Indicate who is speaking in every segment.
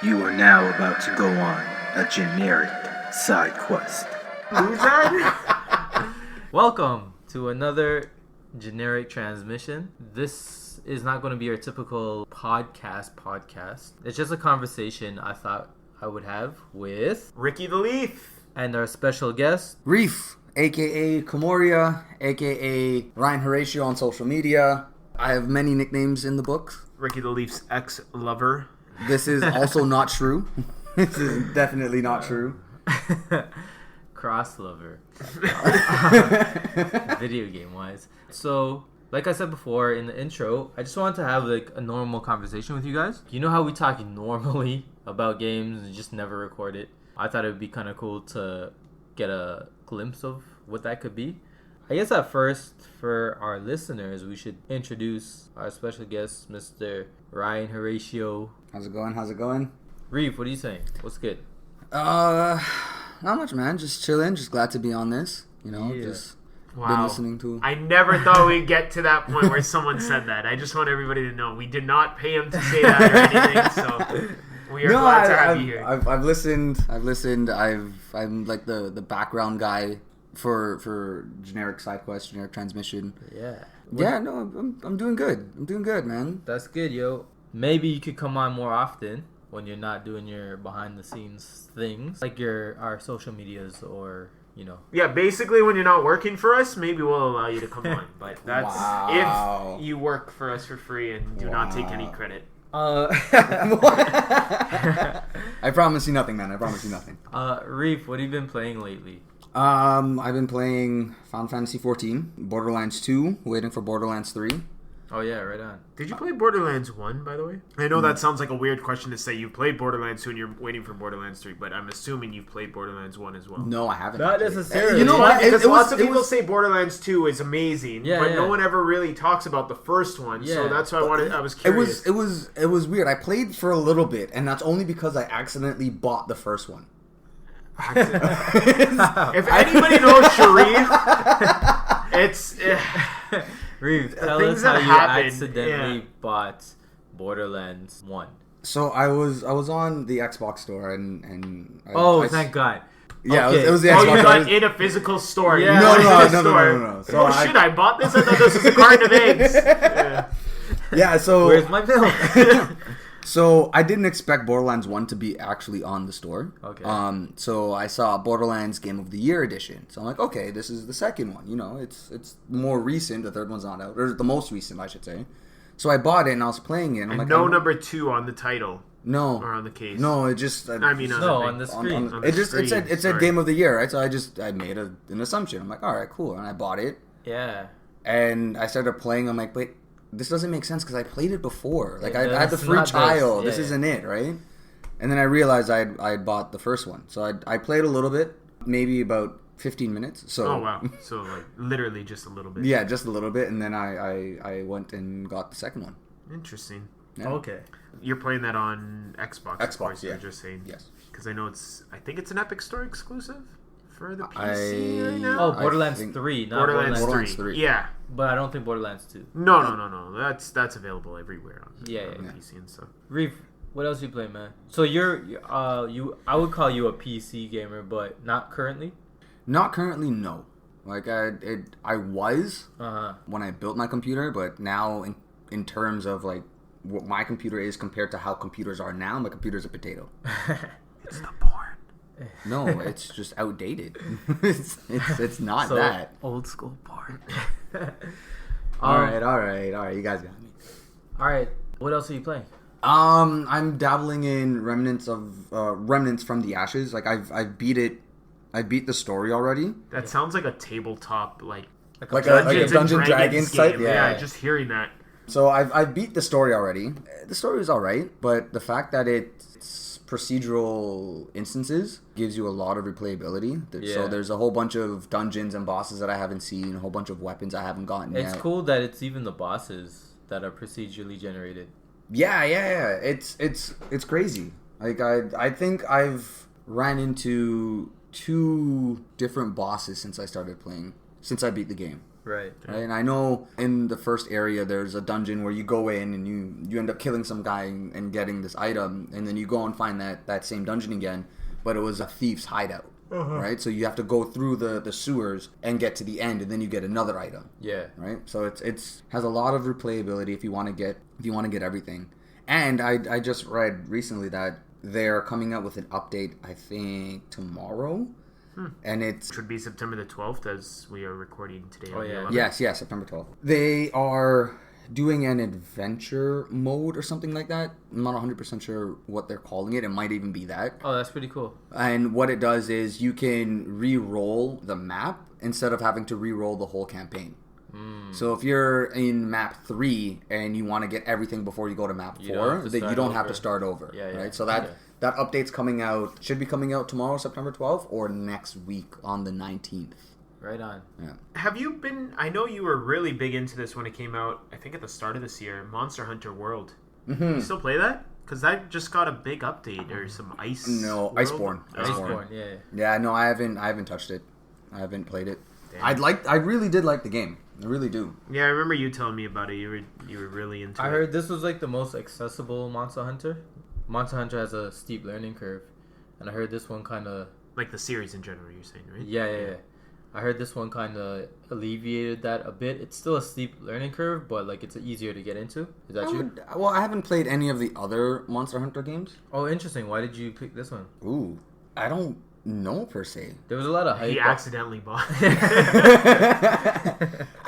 Speaker 1: You are now about to go on a generic side quest.
Speaker 2: Who's that?
Speaker 3: Welcome to another generic transmission. This is not going to be your typical podcast. It's just a conversation I thought I would have with
Speaker 2: Ricky the Leaf.
Speaker 3: and our special guest.
Speaker 4: Reef, aka Comoria, aka Ryan Horatio on social media. I have many nicknames in the books.
Speaker 2: Ricky the Leaf's ex-lover.
Speaker 4: This is also not true. This is definitely not true.
Speaker 3: Cross lover. Video game wise. So, like I said before in the intro, I just wanted to have like a normal conversation with you guys. You know how we talk normally about games and just never record it? I thought it would be kind of cool to get a glimpse of what that could be. I guess at first, for our listeners, we should introduce our special guest, Mr. Ryan Horatio.
Speaker 4: How's it going?
Speaker 3: Reef, what are you saying? What's good?
Speaker 4: Not much, man. Just chilling. Just glad to be on this. You know,
Speaker 3: Yeah.
Speaker 4: just been
Speaker 2: Wow.
Speaker 4: listening to.
Speaker 2: I never thought we'd get to that point where someone said that. I just want everybody to know we did not pay him to say that or anything, so we are glad to have you here.
Speaker 4: I've listened. I'm like the background guy for generic side quest, generic transmission.
Speaker 3: Yeah.
Speaker 4: Yeah, no, I'm doing good. I'm doing good, man.
Speaker 3: That's good, yo. Maybe you could come on more often when you're not doing your behind the scenes things, like our social medias or, you know.
Speaker 2: Yeah, basically when you're not working for us, maybe we'll allow you to come on. But that's
Speaker 4: Wow.
Speaker 2: if you work for us for free and do not take any credit.
Speaker 4: I promise you nothing, man. I promise you nothing.
Speaker 3: Reef, what have you been playing lately?
Speaker 4: I've been playing Final Fantasy 14, Borderlands 2, waiting for Borderlands 3.
Speaker 3: Oh yeah, right on.
Speaker 2: Did you play Borderlands 1, by the way? I know that sounds like a weird question to say you played Borderlands 2 and you're waiting for Borderlands 3, but I'm assuming you've played Borderlands 1 as well.
Speaker 4: No, I haven't.
Speaker 3: Not
Speaker 4: actually.
Speaker 3: necessarily.
Speaker 4: You know what?
Speaker 2: Because lots of
Speaker 4: it
Speaker 2: people
Speaker 4: was-
Speaker 2: say Borderlands 2 is amazing,
Speaker 3: Yeah,
Speaker 2: but
Speaker 3: yeah.
Speaker 2: no one ever really talks about the first one. So
Speaker 3: Yeah.
Speaker 2: that's why I was
Speaker 4: It
Speaker 2: curious.
Speaker 4: was weird. I played for a little bit, and that's only because I accidentally bought the first one.
Speaker 2: If anybody knows Sharif, it's
Speaker 3: Reef, tell
Speaker 2: things
Speaker 3: us how
Speaker 2: that
Speaker 3: you
Speaker 2: happened,
Speaker 3: accidentally
Speaker 2: yeah.
Speaker 3: bought Borderlands 1.
Speaker 4: So I was on the Xbox store and
Speaker 3: Thank God.
Speaker 4: Yeah,
Speaker 3: Okay.
Speaker 4: it was the
Speaker 2: oh,
Speaker 4: Xbox
Speaker 2: you
Speaker 4: store.
Speaker 2: got in a physical store.
Speaker 3: Yeah.
Speaker 2: You
Speaker 4: No,
Speaker 2: went
Speaker 4: no,
Speaker 2: to the
Speaker 4: no, no,
Speaker 2: store.
Speaker 4: no, no. So
Speaker 2: Oh shit! I bought this. I thought this was a carton of eggs. Yeah.
Speaker 4: Yeah, so
Speaker 3: Where's my milk?
Speaker 4: So I didn't expect Borderlands 1 to be actually on the store.
Speaker 3: Okay.
Speaker 4: So I saw Borderlands Game of the Year edition. So I'm like, okay, this is the second one. You know, it's more recent. The third one's not out, or the most recent, I should say. So I bought it and I was playing it. And I'm
Speaker 2: And
Speaker 4: like,
Speaker 2: no
Speaker 4: I'm-
Speaker 2: number 2 on the title
Speaker 4: no,
Speaker 2: or on the case.
Speaker 4: no. It just
Speaker 2: I mean,
Speaker 3: No, on the screen.
Speaker 2: On the
Speaker 4: it just
Speaker 2: screen,
Speaker 4: it said
Speaker 2: sorry.
Speaker 4: Game of the Year, right? So I made an assumption. I'm like, all right, cool, and I bought it.
Speaker 3: Yeah.
Speaker 4: And I started playing. I'm like, wait, this doesn't make sense because I played it before. Like, I had the
Speaker 3: It's
Speaker 4: free
Speaker 3: not this.
Speaker 4: trial.
Speaker 3: Yeah,
Speaker 4: This
Speaker 3: yeah.
Speaker 4: isn't it, right? And then I realized I had bought the first one. So I played a little bit, maybe about 15 minutes. So
Speaker 2: Oh wow! So like literally just a little bit.
Speaker 4: yeah, just a little bit. And then I went and got the second one.
Speaker 2: Interesting.
Speaker 4: Yeah.
Speaker 3: Okay.
Speaker 2: You're playing that on Xbox, of
Speaker 4: Xbox,
Speaker 2: course.
Speaker 4: yeah.
Speaker 2: You're just saying.
Speaker 4: Yes.
Speaker 2: Because I know I think it's an Epic Store exclusive for the
Speaker 4: I-
Speaker 2: PC right now.
Speaker 3: Oh,
Speaker 4: I
Speaker 3: Borderlands
Speaker 4: think-
Speaker 3: 3, not
Speaker 2: Borderlands,
Speaker 4: Borderlands
Speaker 2: 3.
Speaker 4: 3.
Speaker 2: Yeah.
Speaker 3: But I don't think Borderlands 2.
Speaker 2: No. That's available everywhere on
Speaker 3: Yeah,
Speaker 2: on
Speaker 3: yeah.
Speaker 2: PC and stuff.
Speaker 3: Reef, what else you play, man? So I would call you a PC gamer, but not currently.
Speaker 4: Not currently, no. Like I was
Speaker 3: Uh-huh.
Speaker 4: when I built my computer, but now in terms of like what my computer is compared to how computers are now, my computer's a potato.
Speaker 2: It's the porn.
Speaker 4: No, it's just outdated. it's not
Speaker 3: So,
Speaker 4: that.
Speaker 3: old school part.
Speaker 4: All right. You guys got me.
Speaker 3: All right. What else are you playing?
Speaker 4: I'm dabbling in remnants from the ashes. Like I beat it. I beat the story already.
Speaker 2: That sounds like a tabletop like
Speaker 4: Like a
Speaker 2: Dungeons and
Speaker 4: Dungeon
Speaker 2: Dragons
Speaker 4: Dragons type.
Speaker 2: game.
Speaker 4: Yeah.
Speaker 2: Just hearing that.
Speaker 4: So I've beat the story already. The story is alright, but the fact that it's procedural instances gives you a lot of replayability.
Speaker 3: Yeah.
Speaker 4: So there's a whole bunch of dungeons and bosses that I haven't seen, a whole bunch of weapons I haven't gotten
Speaker 3: It's
Speaker 4: yet.
Speaker 3: cool that it's even the bosses that are procedurally generated.
Speaker 4: Yeah. It's crazy. Like I think I've ran into 2 different bosses since I beat the game.
Speaker 3: Right.
Speaker 4: Right? And I know in the first area there's a dungeon where you go in and you end up killing some guy and getting this item, and then you go and find that same dungeon again, but it was a thief's hideout. Right? So you have to go through the sewers and get to the end, and then you get another item.
Speaker 3: Yeah.
Speaker 4: Right? So it's has a lot of replayability if you want to get everything. And I just read recently that they're coming out with an update, I think tomorrow. And it
Speaker 2: should be September the 12th as we are recording today.
Speaker 3: Oh, yeah.
Speaker 4: Yes, September 12th. They are doing an adventure mode or something like that. I'm not 100% sure what they're calling it. It might even be that.
Speaker 3: Oh, that's pretty cool.
Speaker 4: And what it does is you can re-roll the map instead of having to re-roll the whole campaign. So if you're in map 3 and you want to get everything before you go to map 4, then you don't have to start over. Right? So that update's coming out, should be coming out tomorrow, September 12th, or next week on the 19th.
Speaker 3: Right on.
Speaker 4: Yeah.
Speaker 2: Have you been, I know you were really big into this when it came out, I think at the start of this year, Monster Hunter World. You still play that? Because that just got a big update or some ice.
Speaker 4: No,
Speaker 2: World?
Speaker 4: Iceborne.
Speaker 3: Iceborne, yeah.
Speaker 4: Yeah, no, I haven't touched it. I haven't played it. I really did like the game. I really do.
Speaker 2: Yeah, I remember you telling me about it. You were really into it.
Speaker 3: I heard this was like the most accessible Monster Hunter. Monster Hunter has a steep learning curve, and I heard this one kind of
Speaker 2: like the series in general. You're saying, right?
Speaker 3: Yeah. I heard this one kind of alleviated that a bit. It's still a steep learning curve, but like it's easier to get into. Is that true?
Speaker 4: Well, I haven't played any of the other Monster Hunter games.
Speaker 3: Oh, interesting. Why did you pick this one?
Speaker 4: Ooh, I don't know per se.
Speaker 3: There was a lot of hype.
Speaker 2: He accidentally bought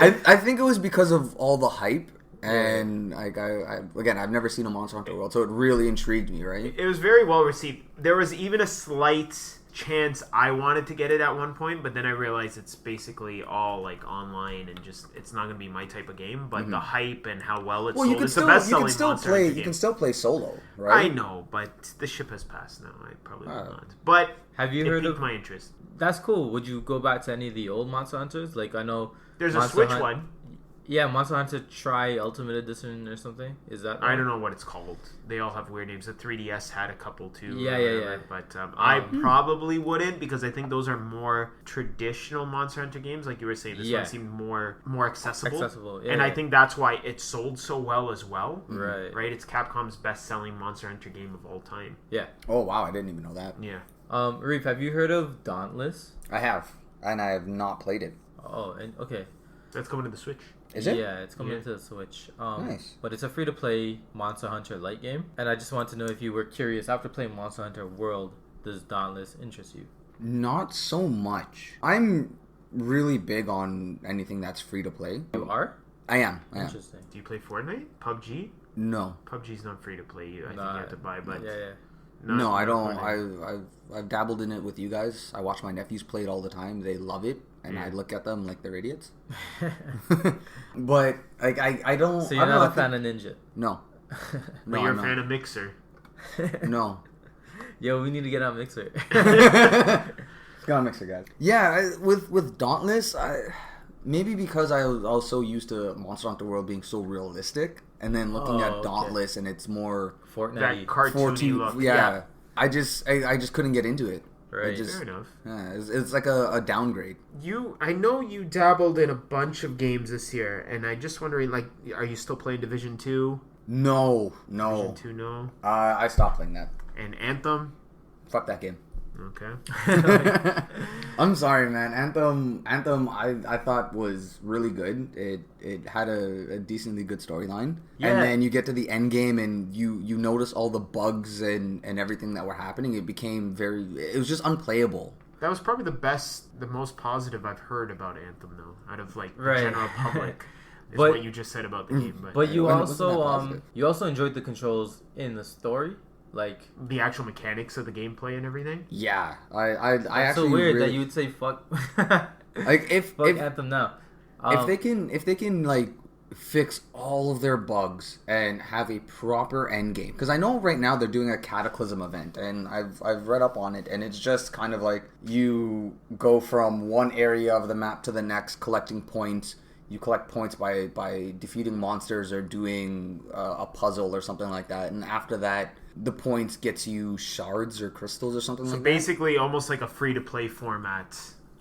Speaker 4: I think it was because of all the hype. And like I've never seen a Monster Hunter World, so it really intrigued me, right?
Speaker 2: It was very well received. There was even a slight chance I wanted to get it at one point, but then I realized it's basically all like online and just it's not going to be my type of game. But the hype and how well it's sold, it's the best selling Monster Hunter game.
Speaker 4: You can still play solo, right?
Speaker 2: I know, but the ship has passed now. I probably will not. But
Speaker 3: have you heard of
Speaker 2: my interest?
Speaker 3: That's cool. Would you go back to any of the old Monster Hunters? Like I know
Speaker 2: there's a Switch one.
Speaker 3: Yeah, Monster Hunter Tri Ultimate Edition or something. Is that?
Speaker 2: I don't know what it's called. They all have weird names. The 3DS had a couple too.
Speaker 3: Yeah.
Speaker 2: But I probably wouldn't because I think those are more traditional Monster Hunter games. Like you were saying, this one seemed more accessible. And I think that's why it sold so well as well. Right. It's Capcom's best-selling Monster Hunter game of all time.
Speaker 3: Yeah.
Speaker 4: Oh wow, I didn't even know that.
Speaker 2: Yeah.
Speaker 3: Reef, have you heard of Dauntless?
Speaker 4: I have, and I have not played it.
Speaker 3: Oh, okay.
Speaker 2: That's coming to the Switch.
Speaker 4: Is it?
Speaker 3: Yeah, it's coming into the Switch.
Speaker 4: Nice.
Speaker 3: But it's a free-to-play Monster Hunter light game. And I just want to know if you were curious, after playing Monster Hunter World, does Dauntless interest you?
Speaker 4: Not so much. I'm really big on anything that's free-to-play.
Speaker 3: You are?
Speaker 4: I am.
Speaker 3: Interesting.
Speaker 2: Do you play Fortnite? PUBG?
Speaker 4: No.
Speaker 2: PUBG's not free-to-play. I think you have to buy, but...
Speaker 3: Yeah.
Speaker 4: No, I don't. I've dabbled in it with you guys. I watch my nephews play it all the time. They love it, and I look at them like they're idiots. But like I don't.
Speaker 3: So you're not a fan of Ninja?
Speaker 4: No.
Speaker 2: But you're a fan of Mixer.
Speaker 4: No.
Speaker 3: Yo, we need to get on Mixer.
Speaker 4: Let's get on Mixer, guys. Yeah, with Dauntless, maybe because I was so used to Monster Hunter World being so realistic, and then looking at Dauntless and it's more
Speaker 3: Fortnite,
Speaker 2: that cartoony look.
Speaker 4: Yeah. I just couldn't get into it.
Speaker 3: Right.
Speaker 2: Fair enough.
Speaker 4: Yeah, it's like a downgrade.
Speaker 2: I know you dabbled in a bunch of games this year, and I just wondering, like, are you still playing Division 2?
Speaker 4: No.
Speaker 2: Division 2, no.
Speaker 4: I stopped playing that.
Speaker 2: And Anthem?
Speaker 4: Fuck that game.
Speaker 2: Okay.
Speaker 4: I'm sorry, man. Anthem I thought was really good. It had a decently good storyline.
Speaker 2: Yeah.
Speaker 4: And then you get to the end game and you notice all the bugs and everything that were happening. It became it was just unplayable.
Speaker 2: That was probably the most positive I've heard about Anthem, though, out of like the general public. Is what you just said about the game.
Speaker 3: But you also enjoyed the controls in the story. Like
Speaker 2: the actual mechanics of the gameplay and everything.
Speaker 4: Yeah, I actually
Speaker 3: so weird that you would say fuck.
Speaker 4: Like
Speaker 3: fuck Anthem now.
Speaker 4: If they can like fix all of their bugs and have a proper end game, because I know right now they're doing a Cataclysm event, and I've read up on it, and it's just kind of like you go from one area of the map to the next, collecting points. You collect points by defeating monsters or doing a puzzle or something like that, and after that, the points gets you shards or crystals or something like that.
Speaker 2: So basically, almost like a free-to-play format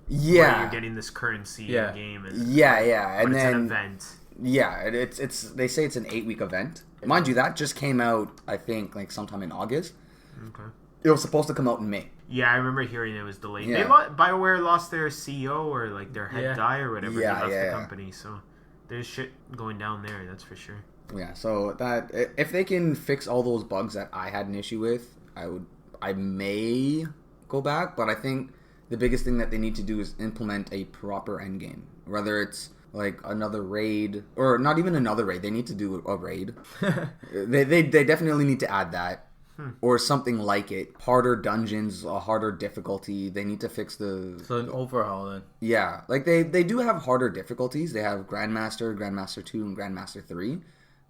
Speaker 4: Yeah.
Speaker 2: Where you're getting this currency in game. And,
Speaker 4: and
Speaker 2: it's
Speaker 4: then
Speaker 2: an event.
Speaker 4: Yeah, it's they say it's an 8-week event. Mind you, that just came out, I think, like sometime in August.
Speaker 2: Okay.
Speaker 4: It was supposed to come out in May.
Speaker 2: Yeah, I remember hearing it was delayed.
Speaker 4: Yeah.
Speaker 2: BioWare lost their CEO or like their head guy or whatever.
Speaker 4: Yeah,
Speaker 2: he left the company, so there's shit going down there. That's for sure.
Speaker 4: Yeah, so that if they can fix all those bugs that I had an issue with, I may go back. But I think the biggest thing that they need to do is implement a proper end game. Whether it's like another raid or not even another raid, they need to do a raid. they definitely need to add that. Or something like it. Harder dungeons, a harder difficulty. They need to fix the...
Speaker 3: So an overhaul then.
Speaker 4: Yeah. Like they do have harder difficulties. They have Grandmaster, Grandmaster 2, and Grandmaster 3.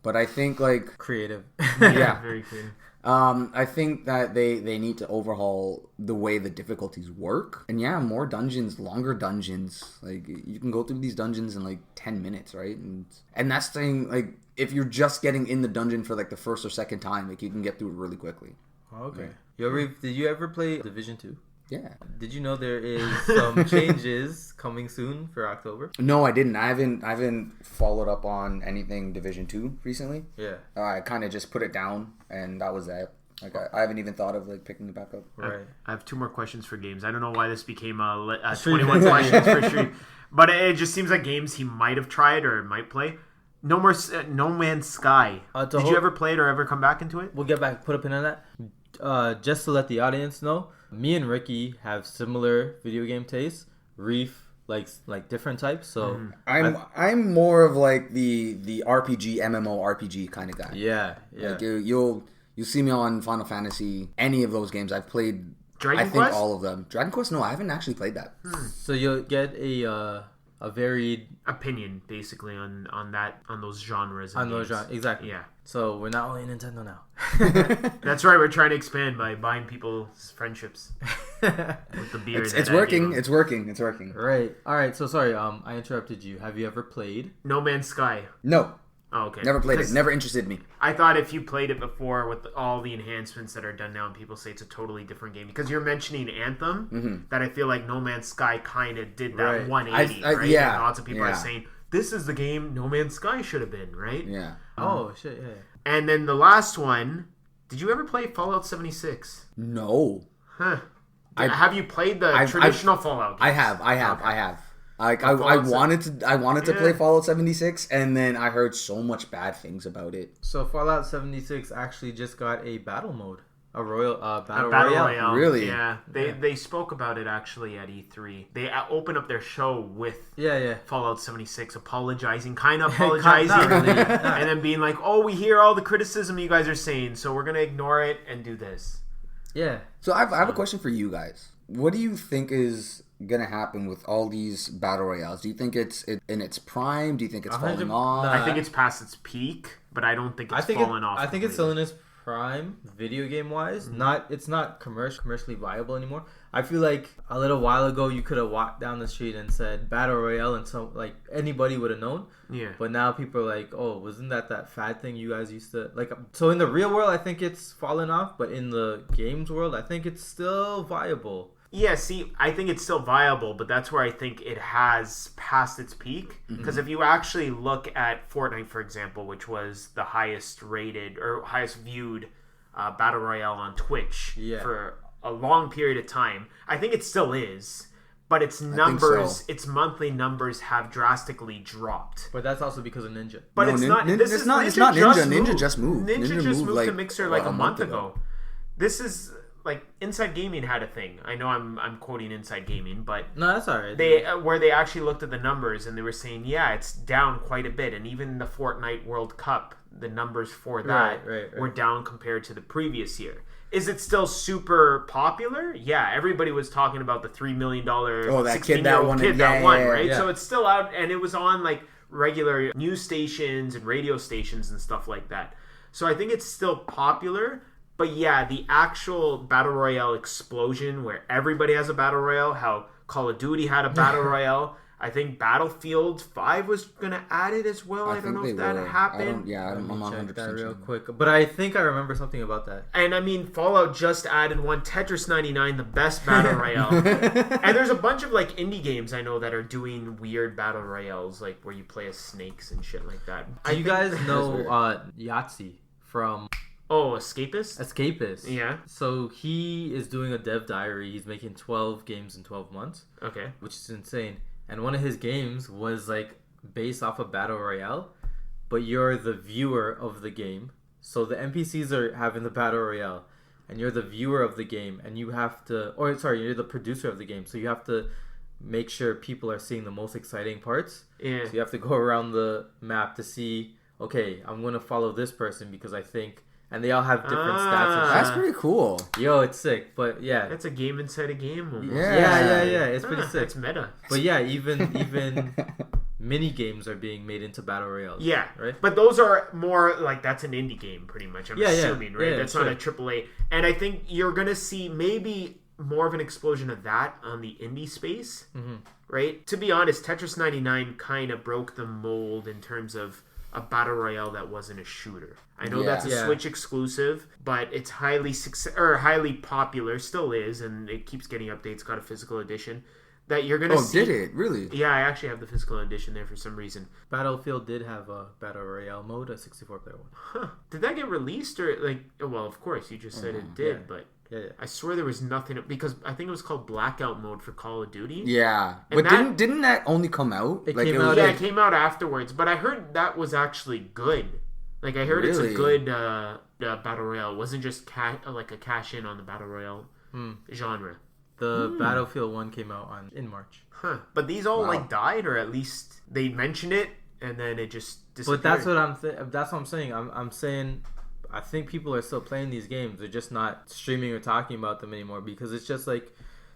Speaker 4: But I think like...
Speaker 3: Creative.
Speaker 4: Yeah.
Speaker 2: Very creative.
Speaker 4: I think that they need to overhaul the way the difficulties work. And yeah, more dungeons, longer dungeons. Like you can go through these dungeons in like 10 minutes, right? And that's the thing, like... If you're just getting in the dungeon for like the first or second time, like you can get through it really quickly.
Speaker 3: Okay. Yo, Reef, did you ever play Division 2?
Speaker 4: Yeah.
Speaker 3: Did you know there is some changes coming soon for October?
Speaker 4: No, I didn't. I haven't followed up on anything Division 2 recently.
Speaker 3: Yeah.
Speaker 4: I kind of just put it down, and that was that. Like I haven't even thought of like picking it back up.
Speaker 3: Right.
Speaker 2: I have 2 more questions for games. I don't know why this became a 21 questions for Street, but it just seems like games he might have tried or might play. No Man's Sky. Did you ever play it or ever come back into it?
Speaker 3: We'll get back, put a pin on that. Just to let the audience know, me and Ricky have similar video game tastes. Reef likes like different types. So
Speaker 4: I'm more of like the RPG MMO RPG kind of guy.
Speaker 3: Yeah.
Speaker 4: Like you'll see me on Final Fantasy. Any of those games I've played.
Speaker 2: Dragon
Speaker 4: Quest?
Speaker 2: Quest?
Speaker 4: All of them. Dragon Quest? No, I haven't actually played that.
Speaker 3: So you'll get a varied
Speaker 2: opinion basically on those genres.
Speaker 3: On those genres, exactly.
Speaker 2: Yeah.
Speaker 3: So we're not only Nintendo now.
Speaker 2: That's right. We're trying to expand by buying people's friendships with the beer.
Speaker 4: It's working. It's working. It's working.
Speaker 3: Right. All right. So sorry. I interrupted you. Have you ever played
Speaker 2: No Man's Sky?
Speaker 4: No.
Speaker 2: Oh, okay.
Speaker 4: Never played it. Never interested me.
Speaker 2: I thought if you played it before with all the enhancements that are done now and people say it's a totally different game. Because you're mentioning Anthem, that I feel like No Man's Sky kind of did that 180, right?
Speaker 4: Yeah.
Speaker 2: And lots of people are saying, this is the game No Man's Sky should have been, right?
Speaker 4: Yeah.
Speaker 3: Oh, shit, yeah.
Speaker 2: And then the last one, did you ever play Fallout 76?
Speaker 4: No.
Speaker 2: Huh. Have you played the traditional Fallout games?
Speaker 4: I have. Like I wanted to play Fallout 76, and then I heard so much bad things about it.
Speaker 3: So Fallout 76 actually just got a battle mode, a battle
Speaker 2: royale.
Speaker 3: royale.
Speaker 4: Really?
Speaker 2: Yeah. They spoke about it actually at E3. They opened up their show with Fallout 76 apologizing, and then being like, "Oh, we hear all the criticism you guys are saying, so we're gonna ignore it and do this."
Speaker 3: Yeah.
Speaker 4: So I have a question for you guys. What do you think is gonna happen with all these battle royales? Do you think it's in its prime? Do you think it's falling off?
Speaker 2: I think it's past its peak, but I don't think it's fallen off.
Speaker 3: I think it's still in its prime, video game wise. It's not commercially viable anymore. I feel like a little while ago you could have walked down the street and said battle royale, and so like anybody would have known.
Speaker 2: Yeah.
Speaker 3: But now people are like, oh, wasn't that fad thing you guys used to like? So in the real world, I think it's fallen off, but in the games world, I think it's still viable.
Speaker 2: Yeah, see, I think it's still viable, but that's where I think it has passed its peak. Because if you actually look at Fortnite, for example, which was the highest rated or highest viewed battle royale on Twitch for a long period of time, I think it still is. But its numbers, its monthly numbers have drastically dropped.
Speaker 3: But that's also because of Ninja.
Speaker 2: But it's not.
Speaker 4: It's not Ninja. Ninja just moved.
Speaker 2: Ninja just moved to Mixer like a month ago. This is like Inside Gaming had a thing. I know I'm quoting Inside Gaming, but
Speaker 3: no, that's all right.
Speaker 2: They actually looked at the numbers and they were saying, yeah, it's down quite a bit. And even the Fortnite World Cup, the numbers for that were down compared to the previous year. Is it still super popular? Yeah, everybody was talking about the $3 million 16-year-old kid that won, right? Yeah. So it's still out, and it was on like regular news stations and radio stations and stuff like that. So I think it's still popular. But yeah, the actual Battle Royale explosion where everybody has a Battle Royale, how Call of Duty had a Battle Royale, I think Battlefield 5 was going to add it as well. I don't know if that happened.
Speaker 4: I'm not
Speaker 3: check
Speaker 4: 100%
Speaker 3: that real
Speaker 4: sure.
Speaker 3: quick. But I think I remember something about that.
Speaker 2: And I mean, Fallout just added one, Tetris 99, the best battle royale. And there's a bunch of like indie games I know that are doing weird battle royales, like where you play as snakes and shit like that.
Speaker 3: Do you guys know Yahtzee from...
Speaker 2: Oh, Escapist?
Speaker 3: Escapist.
Speaker 2: Yeah.
Speaker 3: So he is doing a dev diary. He's making 12 games in 12 months.
Speaker 2: Okay.
Speaker 3: Which is insane. And one of his games was like based off a battle royale, but you're the viewer of the game. So the NPCs are having the battle royale, and you're the viewer of the game, and you have to, you're the producer of the game. So you have to make sure people are seeing the most exciting parts.
Speaker 2: Yeah.
Speaker 3: So you have to go around the map to see, okay, I'm going to follow this person because I think, and they all have different stats. And
Speaker 4: That's pretty cool.
Speaker 3: Yo, it's sick. But yeah.
Speaker 2: That's a game inside a game almost.
Speaker 3: Yeah. It's pretty sick.
Speaker 2: It's meta.
Speaker 3: But yeah, even mini games are being made into battle royales.
Speaker 2: Yeah.
Speaker 3: Right?
Speaker 2: But those are more like, that's an indie game pretty much. I'm assuming, right?
Speaker 3: Yeah,
Speaker 2: that's not a AAA. And I think you're going to see maybe more of an explosion of that on the indie space. Mm-hmm. Right? To be honest, Tetris 99 kind of broke the mold in terms of a battle royale that wasn't a shooter. I know that's a Switch exclusive, but it's highly popular, still is, and it keeps getting updates. Got a physical edition that you're gonna see.
Speaker 4: Oh, did it really?
Speaker 2: Yeah, I actually have the physical edition there for some reason.
Speaker 3: Battlefield did have a battle royale mode, a 64-player one.
Speaker 2: Huh? Did that get released or like? Well, of course, you just said it did, but.
Speaker 3: Yeah.
Speaker 2: I swear there was nothing because I think it was called Blackout Mode for Call of Duty.
Speaker 4: Yeah,
Speaker 2: and
Speaker 4: but didn't that only come out?
Speaker 3: It
Speaker 2: came out afterwards. But I heard that was actually good. Like I heard it's a good battle royale. It wasn't just like a cash in on the battle royale genre.
Speaker 3: The Battlefield 1 came out in March.
Speaker 2: Huh? But these all like died, or at least they mentioned it, and then it just disappeared.
Speaker 3: But that's what I'm saying. I'm saying. I think people are still playing these games. They're just not streaming or talking about them anymore because it's just like...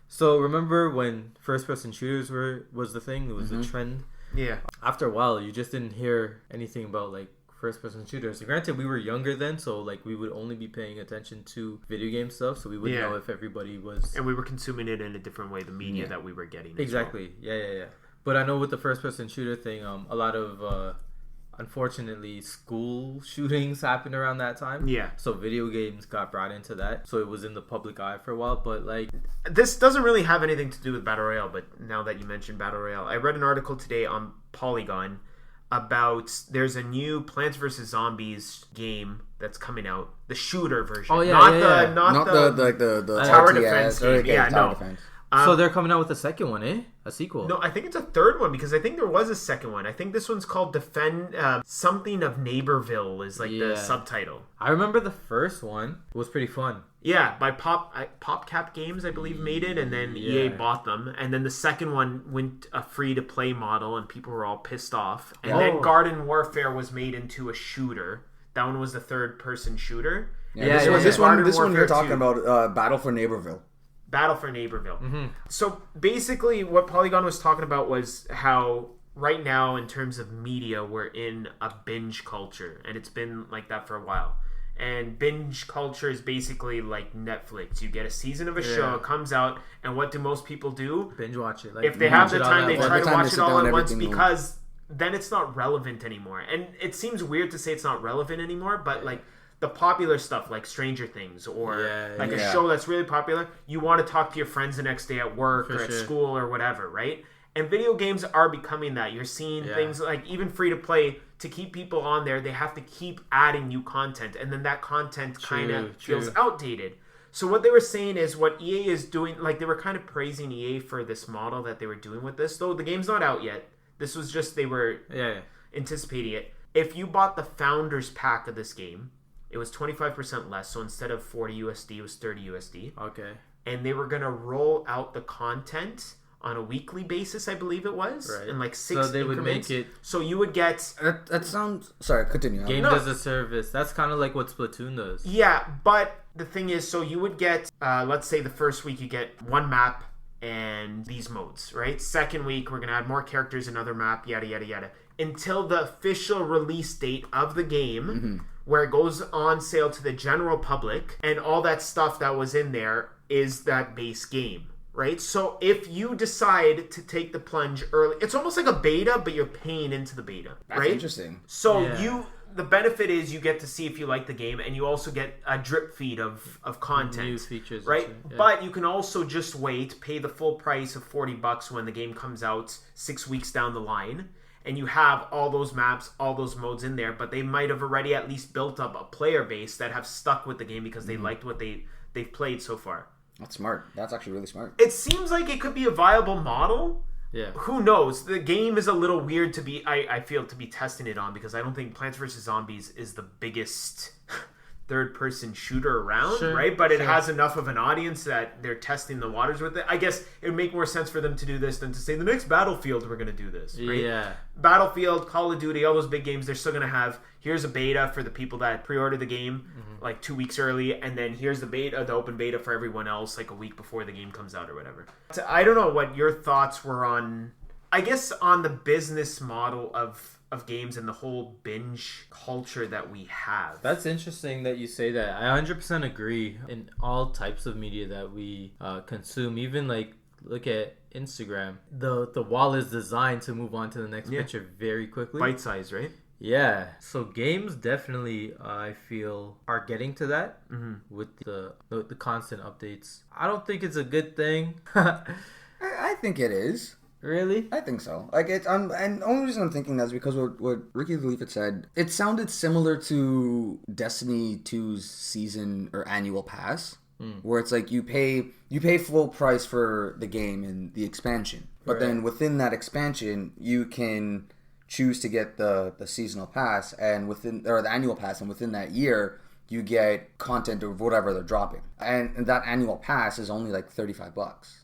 Speaker 3: So remember when first-person shooters was the thing? It was the trend?
Speaker 2: Yeah.
Speaker 3: After a while, you just didn't hear anything about like first-person shooters. Granted, we were younger then, so like we would only be paying attention to video game stuff, so we wouldn't know if everybody was...
Speaker 2: And we were consuming it in a different way, the media that we were getting.
Speaker 3: Exactly. Well. Yeah. But I know with the first-person shooter thing, a lot of... unfortunately, school shootings happened around that time. Yeah. So video games got brought into that. So it was in the public eye for a while. But like...
Speaker 2: This doesn't really have anything to do with Battle Royale, but now that you mentioned Battle Royale, I read an article today on Polygon about there's a new Plants vs. Zombies game that's coming out. The shooter version.
Speaker 3: Oh, yeah.
Speaker 2: Not the tower defense game.
Speaker 4: Tower defense.
Speaker 3: So they're coming out with a second one, eh? A sequel.
Speaker 2: No, I think it's a third one because I think there was a second one. I think this one's called Defend something of Neighborville is like the subtitle.
Speaker 3: I remember the first one was pretty fun.
Speaker 2: Yeah, by PopCap Games, I believe, made it, and then EA bought them. And then the second one went a free-to-play model, and people were all pissed off. And then Garden Warfare was made into a shooter. That one was the third-person shooter.
Speaker 4: This one you're talking about, Battle for Neighborville.
Speaker 2: Battle for Neighborville. Mm-hmm. So basically what Polygon was talking about was how right now in terms of media we're in a binge culture, and it's been like that for a while. And binge culture is basically like Netflix. You get a season of a show, it comes out, and what do most people do?
Speaker 3: Binge watch it.
Speaker 2: Like, if they have the time, they try to watch it all at once because then it's not relevant anymore. And it seems weird to say it's not relevant anymore, but like the popular stuff like Stranger Things or a show that's really popular, you want to talk to your friends the next day at work or at school or whatever, right? And video games are becoming that. You're seeing things like even free to play, to keep people on there, they have to keep adding new content, and then that content kind of feels outdated. So what they were saying is what EA is doing, like they were kind of praising EA for this model that they were doing with this, though the game's not out yet. This was just, they were anticipating it. If you bought the Founders Pack of this game, it was 25% less, so instead of 40 USD, it was 30 USD.
Speaker 3: Okay.
Speaker 2: And they were going to roll out the content on a weekly basis, I believe it was. Right. In like 6
Speaker 3: So they
Speaker 2: increments.
Speaker 3: would make it...
Speaker 2: So you would get...
Speaker 4: That sounds... Sorry, continue.
Speaker 3: Game as a service. That's kind of like what Splatoon does.
Speaker 2: Yeah, but the thing is, so you would get... let's say the first week you get one map and these modes, right? Second week, we're going to add more characters, another map, yada, yada, yada. Until the official release date of the game, where it goes on sale to the general public, and all that stuff that was in there is that base game. right? So if you decide to take the plunge early, it's almost like a beta, but you're paying into the beta, right?
Speaker 4: That's interesting.
Speaker 2: So the benefit is you get to see if you like the game, and you also get a drip feed of content.
Speaker 3: New features.
Speaker 2: Right? Yeah. But you can also just wait, pay the full price of $40 when the game comes out 6 weeks down the line, and you have all those maps, all those modes in there, but they might have already at least built up a player base that have stuck with the game because they liked what they've played so far.
Speaker 4: That's smart. That's actually really smart.
Speaker 2: It seems like it could be a viable model.
Speaker 3: Yeah.
Speaker 2: Who knows? The game is a little weird to be, I feel, to be testing it on, because I don't think Plants vs. Zombies is the biggest third-person shooter around, right? But it has enough of an audience that they're testing the waters with it. I guess it would make more sense for them to do this than to say, the next Battlefield, we're going to do this, right?
Speaker 3: Yeah.
Speaker 2: Battlefield, Call of Duty, all those big games, they're still going to have, here's a beta for the people that pre-order the game, like 2 weeks early, and then here's the beta, the open beta for everyone else, like a week before the game comes out or whatever. So I don't know what your thoughts were on, I guess, on the business model of games and the whole binge culture that we have.
Speaker 3: That's interesting that you say that. I 100% agree. In all types of media that we consume, even like look at Instagram, the wall is designed to move on to the next picture very quickly.
Speaker 2: Bite size, right?
Speaker 3: Yeah. So games definitely, I feel, are getting to that with the constant updates. I don't think it's a good thing.
Speaker 4: I think it is.
Speaker 3: Really?
Speaker 4: I think so. Like it's and the only reason I'm thinking that is because what Ricky the Leaf had said, it sounded similar to Destiny 2's season or annual pass, where it's like you pay full price for the game and the expansion, but then within that expansion you can choose to get the seasonal pass and the annual pass, and within that year you get content of whatever they're dropping, and that annual pass is only like $35.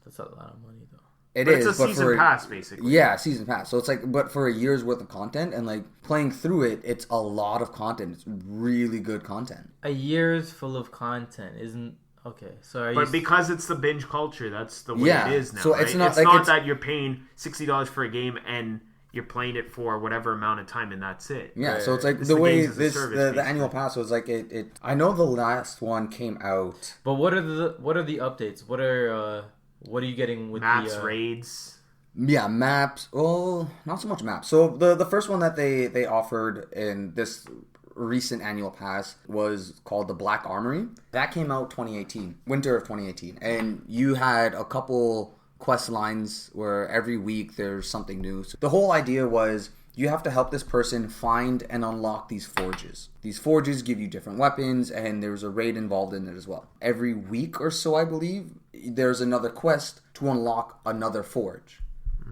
Speaker 4: That's
Speaker 3: a lot of money though.
Speaker 2: But it's a season pass, basically.
Speaker 4: Yeah, season pass. So it's like, but for a year's worth of content, and like playing through it, it's a lot of content. It's really good content.
Speaker 3: A year's full of content isn't okay. So,
Speaker 2: but because it's the binge culture, that's the way it is now. So
Speaker 4: it's
Speaker 2: right?
Speaker 4: not
Speaker 2: it's
Speaker 4: like
Speaker 2: not that you're paying $60 for a game and you're playing it for whatever amount of time and that's it.
Speaker 4: Yeah, right. So it's like the way the annual pass was like it. I know the last one came out.
Speaker 3: But what are the updates? What are you getting with
Speaker 2: maps, raids?
Speaker 4: Yeah, maps. Well, not so much maps. So the first one that they offered in this recent annual pass was called the Black Armory. That came out 2018, winter of 2018, and you had a couple quest lines where every week there's something new. So the whole idea was you have to help this person find and unlock these forges. These forges give you different weapons, and there's a raid involved in it as well. Every week or so, I believe, there's another quest to unlock another forge.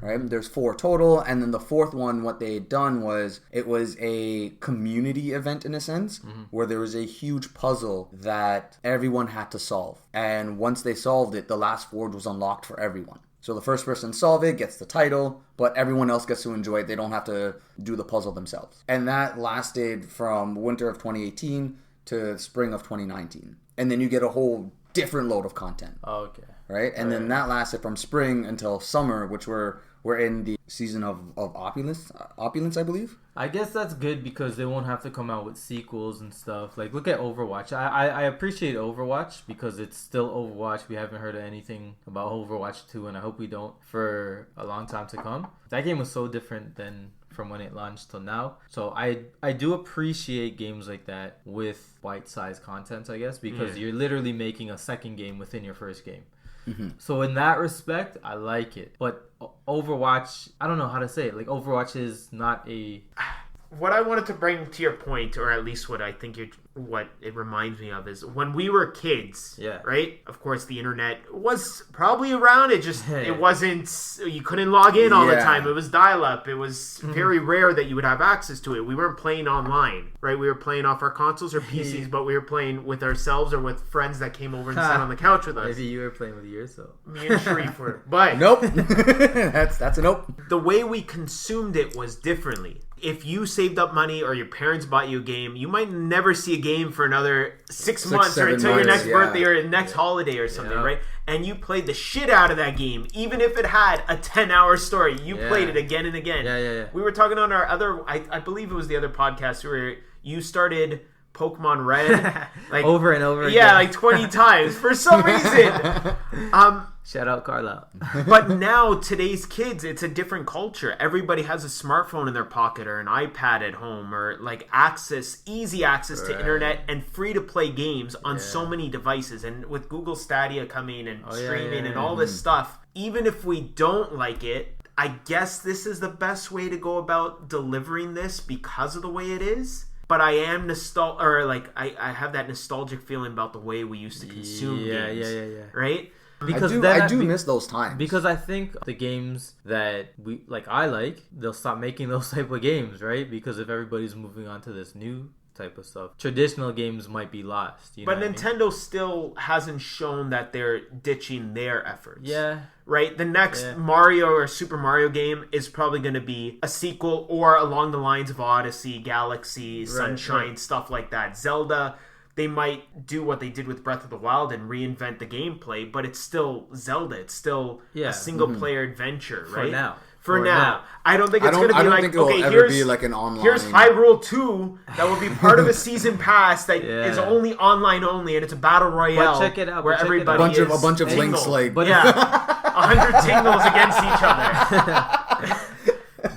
Speaker 4: Right? There's 4 total, and then the 4th one, what they had done was, it was a community event in a sense, where there was a huge puzzle that everyone had to solve. And once they solved it, the last forge was unlocked for everyone. So the first person to solve it gets the title, but everyone else gets to enjoy it. They don't have to do the puzzle themselves. And that lasted from winter of 2018 to spring of 2019. And then you get a whole different load of content.
Speaker 3: Oh, okay.
Speaker 4: Right? And then that lasted from spring until summer, which we're in the season of opulence, I believe.
Speaker 3: I guess that's good because they won't have to come out with sequels and stuff. Like, look at Overwatch. I appreciate Overwatch because it's still Overwatch. We haven't heard anything about Overwatch 2, and I hope we don't for a long time to come. That game was so different than from when it launched till now. So I do appreciate games like that with bite-sized content, I guess, because you're literally making a second game within your first game. So in that respect, I like it. But Overwatch, I don't know how to say it. Like, Overwatch is not a...
Speaker 2: What I wanted to bring to your point, or at least what I think what it reminds me of, is when we were kids, right? Of course, the internet was probably around. It just, it wasn't, you couldn't log in all the time. It was dial-up. It was very rare that you would have access to it. We weren't playing online, right? We were playing off our consoles or PCs, but we were playing with ourselves or with friends that came over and sat on the couch with us.
Speaker 3: Maybe you were playing with yours, so.
Speaker 2: Me and Sharif were. But
Speaker 4: nope. That's a nope.
Speaker 2: The way we consumed it was differently. If you saved up money or your parents bought you a game, you might never see a game for another 6 months or until your next birthday or next holiday or something, right? And you played the shit out of that game. Even if it had a 10-hour story, you played it again and again. We were talking on our other, I believe it was the other podcast where you started Pokemon Red, like
Speaker 3: over and over.
Speaker 2: Yeah,
Speaker 3: again.
Speaker 2: like 20 times for some reason.
Speaker 3: Shout out Carlisle.
Speaker 2: But now, today's kids, it's a different culture. Everybody has a smartphone in their pocket or an iPad at home or like easy access to internet and free to play games on so many devices. And with Google Stadia coming and streaming and all this stuff, even if we don't like it, I guess this is the best way to go about delivering this because of the way it is. But I am I have that nostalgic feeling about the way we used to consume games. Right?
Speaker 4: Because I do miss those times.
Speaker 3: Because I think the games that they'll stop making those type of games, right? Because if everybody's moving on to this new type of stuff, traditional games might be lost.
Speaker 2: But Nintendo still hasn't shown that they're ditching their efforts.
Speaker 3: Yeah.
Speaker 2: Right? The next Mario or Super Mario game is probably going to be a sequel or along the lines of Odyssey, Galaxy, Sunshine, stuff like that. Zelda... They might do what they did with Breath of the Wild and reinvent the gameplay, but it's still Zelda. It's still a single-player adventure, right? For now. I don't think it's going to be like, okay, here's
Speaker 4: like an online...
Speaker 2: Here's Hyrule 2 that will be part of a season pass that is only online only, and it's a battle royale.
Speaker 3: But check it out.
Speaker 2: Where everybody
Speaker 4: a bunch of links, like...
Speaker 2: 100 tingles against each other.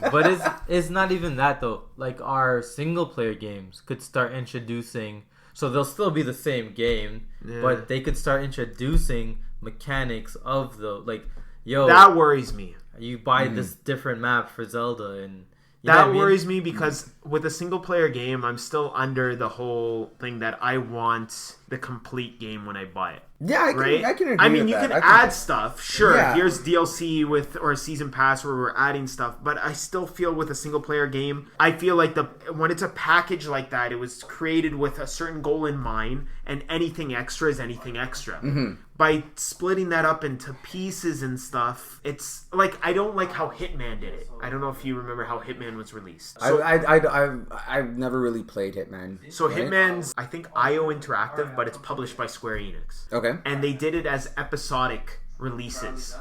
Speaker 3: But it's not even that, though. Like, our single-player games could start introducing... So they'll still be the same game, but they could start introducing mechanics of
Speaker 2: that worries me.
Speaker 3: You buy this different map for Zelda, and
Speaker 2: that worries me because with a single player game, I'm still under the whole thing that I want the complete game when I buy it.
Speaker 4: Yeah, I can agree
Speaker 2: I mean,
Speaker 4: with
Speaker 2: you
Speaker 4: that.
Speaker 2: can add stuff, sure.
Speaker 4: Yeah.
Speaker 2: Here's DLC or a season pass where we're adding stuff, but I still feel with a single player game, I feel like when it's a package like that, it was created with a certain goal in mind, and anything extra is anything extra. Mm-hmm. By splitting that up into pieces and stuff, it's like I don't like how Hitman did it. I don't know if you remember how Hitman was released. So,
Speaker 4: I've never really played Hitman.
Speaker 2: So Hitman's, I think, IO Interactive, but it's published by Square Enix.
Speaker 4: Okay.
Speaker 2: And they did it as episodic releases.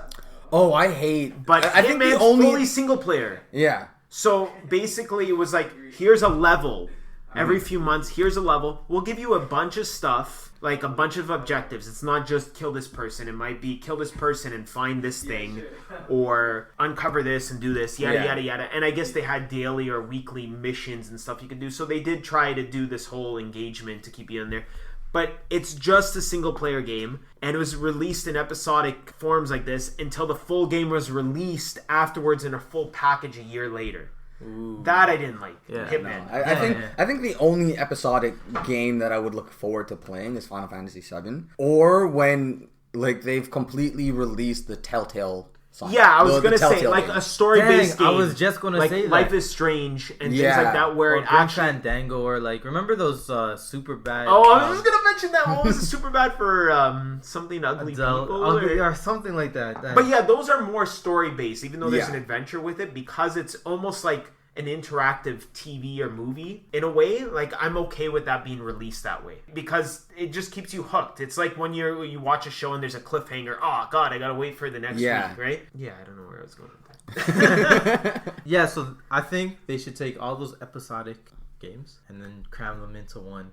Speaker 4: Oh, I hate...
Speaker 2: But
Speaker 4: I think
Speaker 2: Hitman's fully single player.
Speaker 4: Yeah.
Speaker 2: So basically it was like, here's a level. Every few months, here's a level. We'll give you a bunch of stuff, like a bunch of objectives. It's not just kill this person. It might be kill this person and find this thing, or uncover this and do this, yada, yada, yada. And I guess they had daily or weekly missions and stuff you could do. So they did try to do this whole engagement to keep you in there. But it's just a single-player game, and it was released in episodic forms like this until the full game was released afterwards in a full package a year later. Ooh. That I didn't like. Hitman.
Speaker 4: No, I think the only episodic game that I would look forward to playing is Final Fantasy VII, or when they've completely released the Telltale.
Speaker 2: Yeah, I was gonna say like a story-based game.
Speaker 3: I was just gonna say
Speaker 2: Life is Strange and things like that, where it actually
Speaker 3: Fandango or remember those super bad.
Speaker 2: Oh, I was just gonna mention that. What was super bad for something ugly people
Speaker 3: or something like that.
Speaker 2: But yeah, those are more story-based, even though there's an adventure with it, because it's almost like an interactive TV or movie in a way. Like, I'm okay with that being released that way because it just keeps you hooked. It's like when you watch a show and there's a cliffhanger. Oh God, I gotta wait for the next week, right? Yeah, I don't know where I was going with that.
Speaker 3: Yeah, so I think they should take all those episodic games and then cram them into one.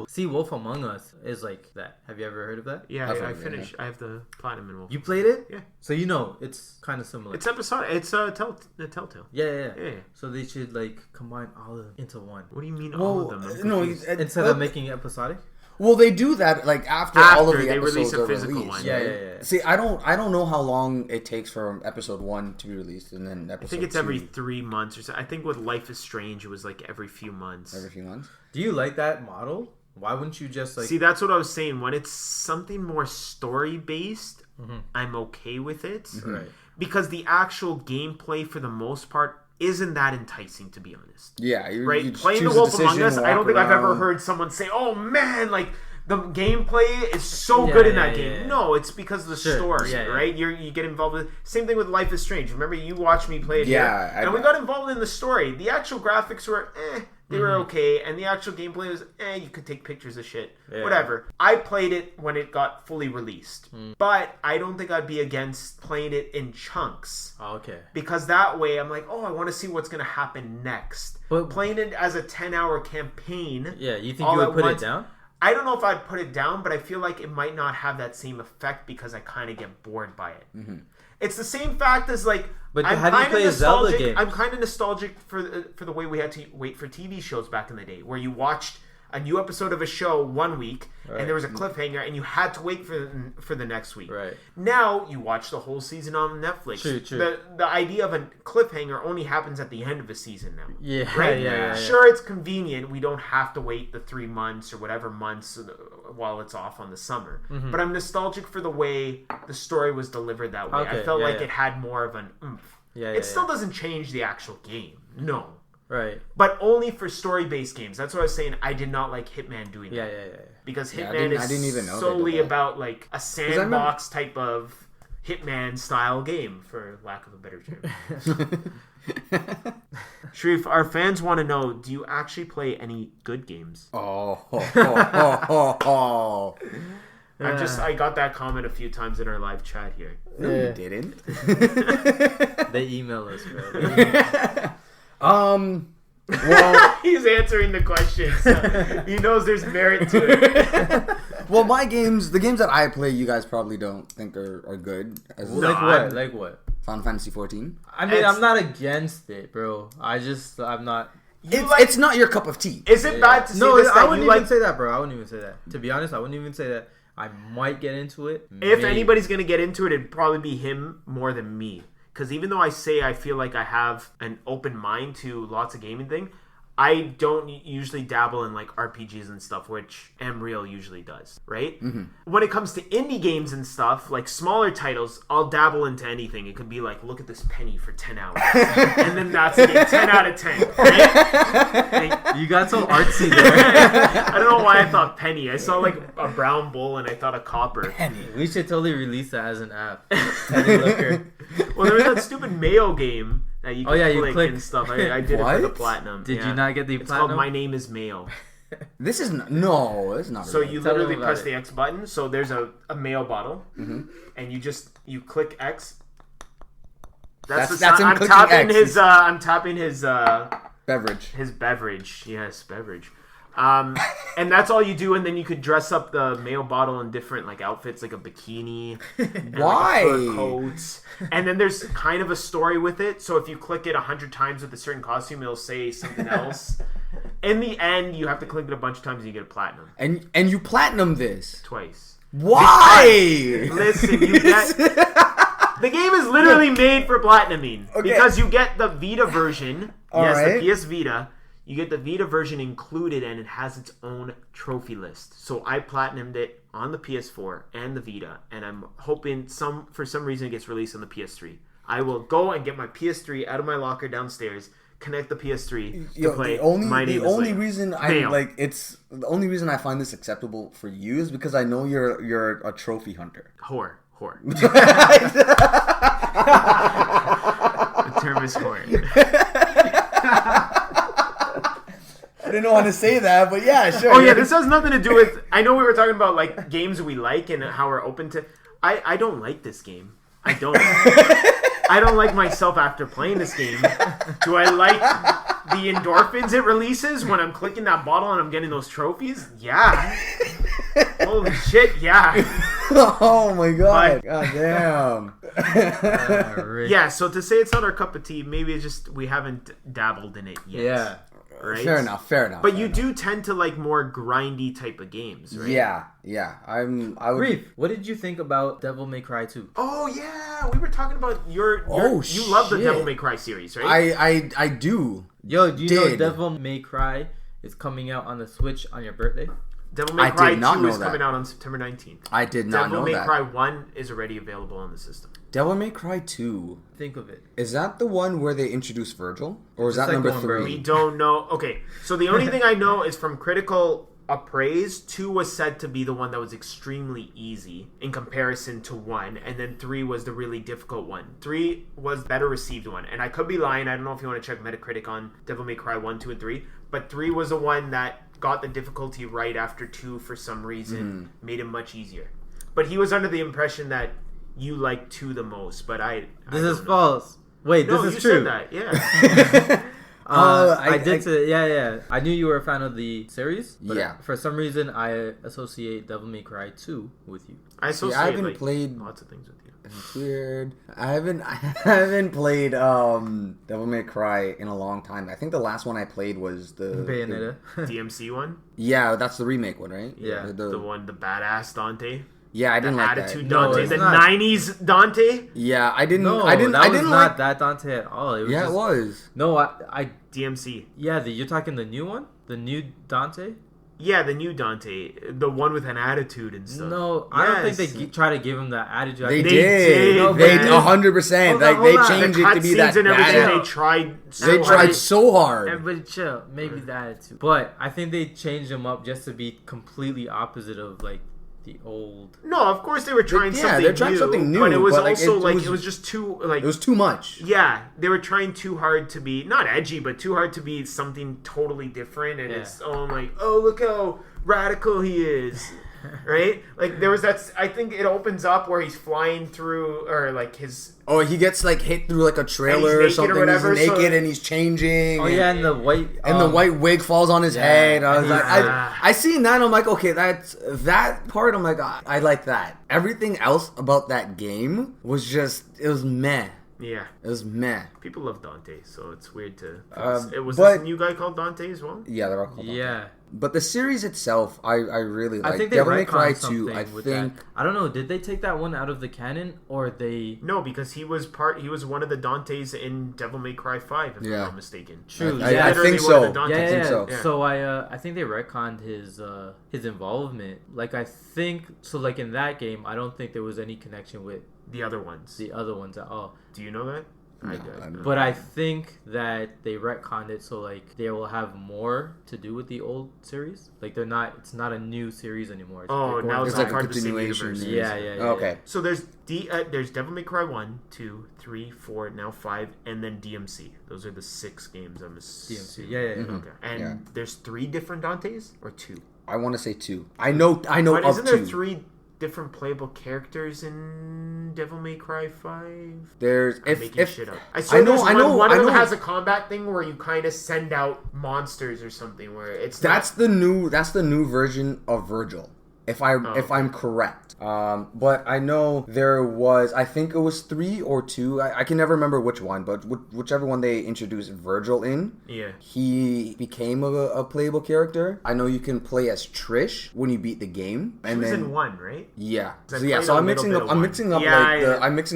Speaker 3: See, Wolf Among Us is like that. Have you ever heard of that?
Speaker 2: Yeah, I finished. I have the platinum in Wolf.
Speaker 3: You played it?
Speaker 2: Yeah.
Speaker 3: So it's kind of similar.
Speaker 2: It's episodic. It's Telltale.
Speaker 3: Yeah. So they should combine all of them into one.
Speaker 2: What do you mean all of them?
Speaker 3: No, instead of making it episodic.
Speaker 4: Well, they do that after all of the
Speaker 2: they
Speaker 4: episodes
Speaker 2: release a
Speaker 4: are
Speaker 2: physical
Speaker 4: released.
Speaker 2: one.
Speaker 4: Yeah. See, I don't know how long it takes for episode 1 to be released and then episode 2.
Speaker 2: I think it's every 3 months or so. I think with Life is Strange, it was every few months.
Speaker 4: Every few months.
Speaker 3: Do you like that model? Why wouldn't you just
Speaker 2: See, that's what I was saying. When it's something more story based, I'm okay with it.
Speaker 3: Mm-hmm. Right.
Speaker 2: Because the actual gameplay, for the most part, isn't that enticing, to be honest.
Speaker 4: Yeah,
Speaker 2: right. Playing The Wolf Among Us, I don't think I've ever heard someone say, "Oh man, the gameplay is so good in that game." No, it's because of the story, right? You get involved with. Same thing with Life is Strange. Remember, you watched me play it here, and we got involved in the story. The actual graphics were They were okay, and the actual gameplay was, you could take pictures of shit. Yeah. Whatever. I played it when it got fully released. But I don't think I'd be against playing it in chunks.
Speaker 3: Oh, okay.
Speaker 2: Because that way, I'm like, I want to see what's going to happen next. But playing it as a 10-hour campaign...
Speaker 3: Yeah, you think you would put it down?
Speaker 2: I don't know if I'd put it down, but I feel like it might not have that same effect because I kind of get bored by it. It's the same fact as like...
Speaker 3: But how do you play a Zelda game?
Speaker 2: I'm kind of nostalgic for the way we had to wait for TV shows back in the day, where you watched a new episode of a show one week, and there was a cliffhanger, and you had to wait for the next week.
Speaker 3: Right.
Speaker 2: Now, you watch the whole season on Netflix.
Speaker 3: True.
Speaker 2: The idea of a cliffhanger only happens at the end of a season now.
Speaker 3: Yeah,
Speaker 2: right?
Speaker 3: Yeah.
Speaker 2: Sure, it's convenient. We don't have to wait the 3 months or whatever months while it's off on the summer. But I'm nostalgic for the way the story was delivered that way. I felt like it had more of an oomph. It still doesn't change the actual game. No.
Speaker 3: Right.
Speaker 2: But only for story-based games. That's what I was saying. I did not like Hitman doing that.
Speaker 3: Yeah.
Speaker 2: Because Hitman is solely about like a sandbox type of Hitman-style game, for lack of a better term. Sharif, our fans want to know, do you actually play any good games? I got that comment a few times in our live chat here.
Speaker 4: No, you didn't.
Speaker 3: They email us, bro.
Speaker 4: Well,
Speaker 2: he's answering the question, so he knows there's merit to it.
Speaker 4: Well, the games that I play, you guys probably don't think are good.
Speaker 3: Like what?
Speaker 4: Final Fantasy 14.
Speaker 3: I mean, I'm not against it, bro. I'm not.
Speaker 4: It's not your cup of tea.
Speaker 2: Is it bad to say this?
Speaker 3: I wouldn't even say that, bro. I wouldn't even say that. To be honest, I wouldn't even say that. I might get into it.
Speaker 2: If anybody's going to get into it, it'd probably be him more than me. Because even though I say I feel like I have an open mind to lots of gaming thing, I don't usually dabble in like RPGs and stuff, which Amreal usually does, right? When it comes to indie games and stuff, like smaller titles, I'll dabble into anything. It could be like, look at this penny for 10 hours. And then that's a game, 10 out of 10, right?
Speaker 3: You got so artsy there.
Speaker 2: I don't know why I thought penny. I saw like a brown bull and I thought a copper.
Speaker 3: Penny. We should totally release that as an app. Penny looker.
Speaker 2: Well, there was that stupid Mayo game that you could click and stuff. I did it for the platinum.
Speaker 3: Did you not get the
Speaker 2: it's
Speaker 3: platinum?
Speaker 2: It's called My Name is Mayo.
Speaker 4: This is not... No, it's not.
Speaker 2: So you literally press the X button. So there's a mayo bottle. And you click X. That's him I'm tapping his...
Speaker 4: beverage.
Speaker 2: His beverage. Yes, beverage. And that's all you do, and then you could dress up the mayo bottle in different like outfits, like a bikini. And,
Speaker 4: why?
Speaker 2: Like, a fur coat. And then there's kind of a story with it. So if you click it 100 times with a certain costume, it'll say something else. In the end, you have to click it a bunch of times and you get a platinum.
Speaker 4: And you platinum this
Speaker 2: twice.
Speaker 4: Why?
Speaker 2: Because, listen, you get. The game is literally made for platinuming because you get the Vita version. The PS Vita. You get the Vita version included, and it has its own trophy list. So I platinumed it on the PS4 and the Vita, and I'm hoping for some reason it gets released on the PS3. I will go and get my PS3 out of my locker downstairs, connect the PS3 to play.
Speaker 4: The only reason I find this acceptable for you is because I know you're a trophy hunter.
Speaker 2: Whore. The term is whore.
Speaker 4: I didn't want to say that, but yeah, sure.
Speaker 2: Oh yeah, this has nothing to do with... I know we were talking about like games we like and how we're open to... I don't like this game. I don't. I don't like myself after playing this game. Do I like the endorphins it releases when I'm clicking that bottle and I'm getting those trophies? Yeah. Holy shit, yeah.
Speaker 4: Oh my god. God damn.
Speaker 2: Yeah, so to say it's not our cup of tea, maybe it's just we haven't dabbled in it yet.
Speaker 4: Yeah.
Speaker 2: Right?
Speaker 4: Fair enough.
Speaker 2: But you do tend to like more grindy type of games, right?
Speaker 4: Yeah.
Speaker 3: Reef, what did you think about Devil May Cry 2?
Speaker 2: Oh yeah, we were talking about you love the Devil May Cry series, right?
Speaker 4: I do.
Speaker 3: Yo, do you know Devil May Cry is coming out on the Switch on your birthday?
Speaker 2: Devil May Cry 2 is coming out on September 19th.
Speaker 4: I did not know that.
Speaker 2: Devil May Cry 1 is already available on the system.
Speaker 4: Devil May Cry 2.
Speaker 3: Think of it.
Speaker 4: Is that the one where they introduce Virgil? Or is that number 3?
Speaker 2: We don't know. Okay, so the only thing I know is from critical appraise, 2 was said to be the one that was extremely easy in comparison to 1, and then 3 was the really difficult one. 3 was better received one, and I could be lying. I don't know if you want to check Metacritic on Devil May Cry 1, 2, and 3, But 3 was the one that got the difficulty right after 2 for some reason, made it much easier. But he was under the impression that you liked 2 the most, but
Speaker 3: This is false. Wait,
Speaker 2: no,
Speaker 3: this is
Speaker 2: you
Speaker 3: true.
Speaker 2: Said that, yeah.
Speaker 3: I did say, yeah. I knew you were a fan of the series, but for some reason I associate Devil May Cry 2 with you.
Speaker 2: I haven't
Speaker 4: played
Speaker 2: lots of things with you.
Speaker 4: It's weird. I haven't played Devil May Cry in a long time. I think the last one I played was the
Speaker 3: Bayonetta.
Speaker 2: DMC one?
Speaker 4: Yeah, that's the remake one, right?
Speaker 2: Yeah. The badass Dante.
Speaker 4: Yeah, I didn't like
Speaker 2: attitude
Speaker 4: that.
Speaker 2: Dante, the 90s Dante.
Speaker 4: Yeah, I didn't.
Speaker 3: No,
Speaker 4: I didn't.
Speaker 3: That
Speaker 4: I
Speaker 3: was
Speaker 4: didn't
Speaker 3: not
Speaker 4: like
Speaker 3: that Dante at all. It was
Speaker 4: it was.
Speaker 3: No, I
Speaker 2: DMC.
Speaker 3: Yeah, you're talking the new one, the new Dante.
Speaker 2: Yeah, the new Dante, the one with an attitude and stuff.
Speaker 3: No, I don't think they try to give him that attitude.
Speaker 4: They did.
Speaker 3: No,
Speaker 4: they 100%. Like they changed it to be that.
Speaker 2: And everything, they
Speaker 4: tried so hard.
Speaker 3: Everybody chill. Maybe the attitude, but I think they changed him up just to be completely opposite of like the old.
Speaker 2: No, of course they were trying something new. But it was also it was just too like.
Speaker 4: It was too much.
Speaker 2: Yeah, they were trying too hard to be not edgy, but too hard to be something totally different, and it's like, oh, look how radical he is. Right? Like there was that. I think it opens up where he's flying through, or like his.
Speaker 4: Oh, he gets like hit through like a trailer or something. Whatever, he's naked and he's changing.
Speaker 3: Oh yeah, and the white
Speaker 4: the white wig falls on his head. I was like, I seen that. I'm like, okay, that part. I'm like, I like that. Everything else about that game was it was meh.
Speaker 2: Yeah,
Speaker 4: it was meh.
Speaker 2: People love Dante, so it's weird to. It was
Speaker 4: this
Speaker 2: new guy called Dante as well.
Speaker 4: Yeah, they're all called Dante.
Speaker 3: Yeah.
Speaker 4: But the series itself, I really like.
Speaker 3: I think they
Speaker 4: Devil May Cry
Speaker 3: 2.
Speaker 4: I think
Speaker 3: I don't know. Did they take that one out of the canon, or they?
Speaker 2: No, because he was one of the Dantes in Devil May Cry 5, if I'm not mistaken.
Speaker 3: True.
Speaker 4: I think so.
Speaker 3: Yeah. So I think they retconned his involvement. Like I think so. Like in that game, I don't think there was any connection with
Speaker 2: the other ones.
Speaker 3: at all.
Speaker 2: Do you know that?
Speaker 4: No,
Speaker 3: but I think that they retconned it so like they will have more to do with the old series. Like it's not a new series anymore.
Speaker 2: Now it's
Speaker 4: like
Speaker 2: part
Speaker 4: a continuation.
Speaker 3: Yeah.
Speaker 4: Okay.
Speaker 2: So there's Devil May Cry 1, 2, 3, 4, now 5, and then DMC. Those are the 6 games. I'm assuming.
Speaker 3: DMC. Yeah.
Speaker 2: Mm-hmm. Okay. And there's 3 different Dantes or 2?
Speaker 4: I want to say 2. I know.
Speaker 2: But
Speaker 4: of
Speaker 2: isn't there
Speaker 4: 2.
Speaker 2: 3 different playable characters in Devil May Cry 5?
Speaker 4: There's
Speaker 2: making shit up. I know one of them has a combat thing where you kind of send out monsters or something where it's
Speaker 4: that's the new version of Virgil. If I'm correct. But I know there was, I think it was 3 or 2. I can never remember which one, but whichever one they introduced Virgil in.
Speaker 2: Yeah.
Speaker 4: He became a playable character. I know you can play as Trish when you beat the game. And
Speaker 2: she was
Speaker 4: then
Speaker 2: in 1, right?
Speaker 4: Yeah. So I'm mixing up I'm mixing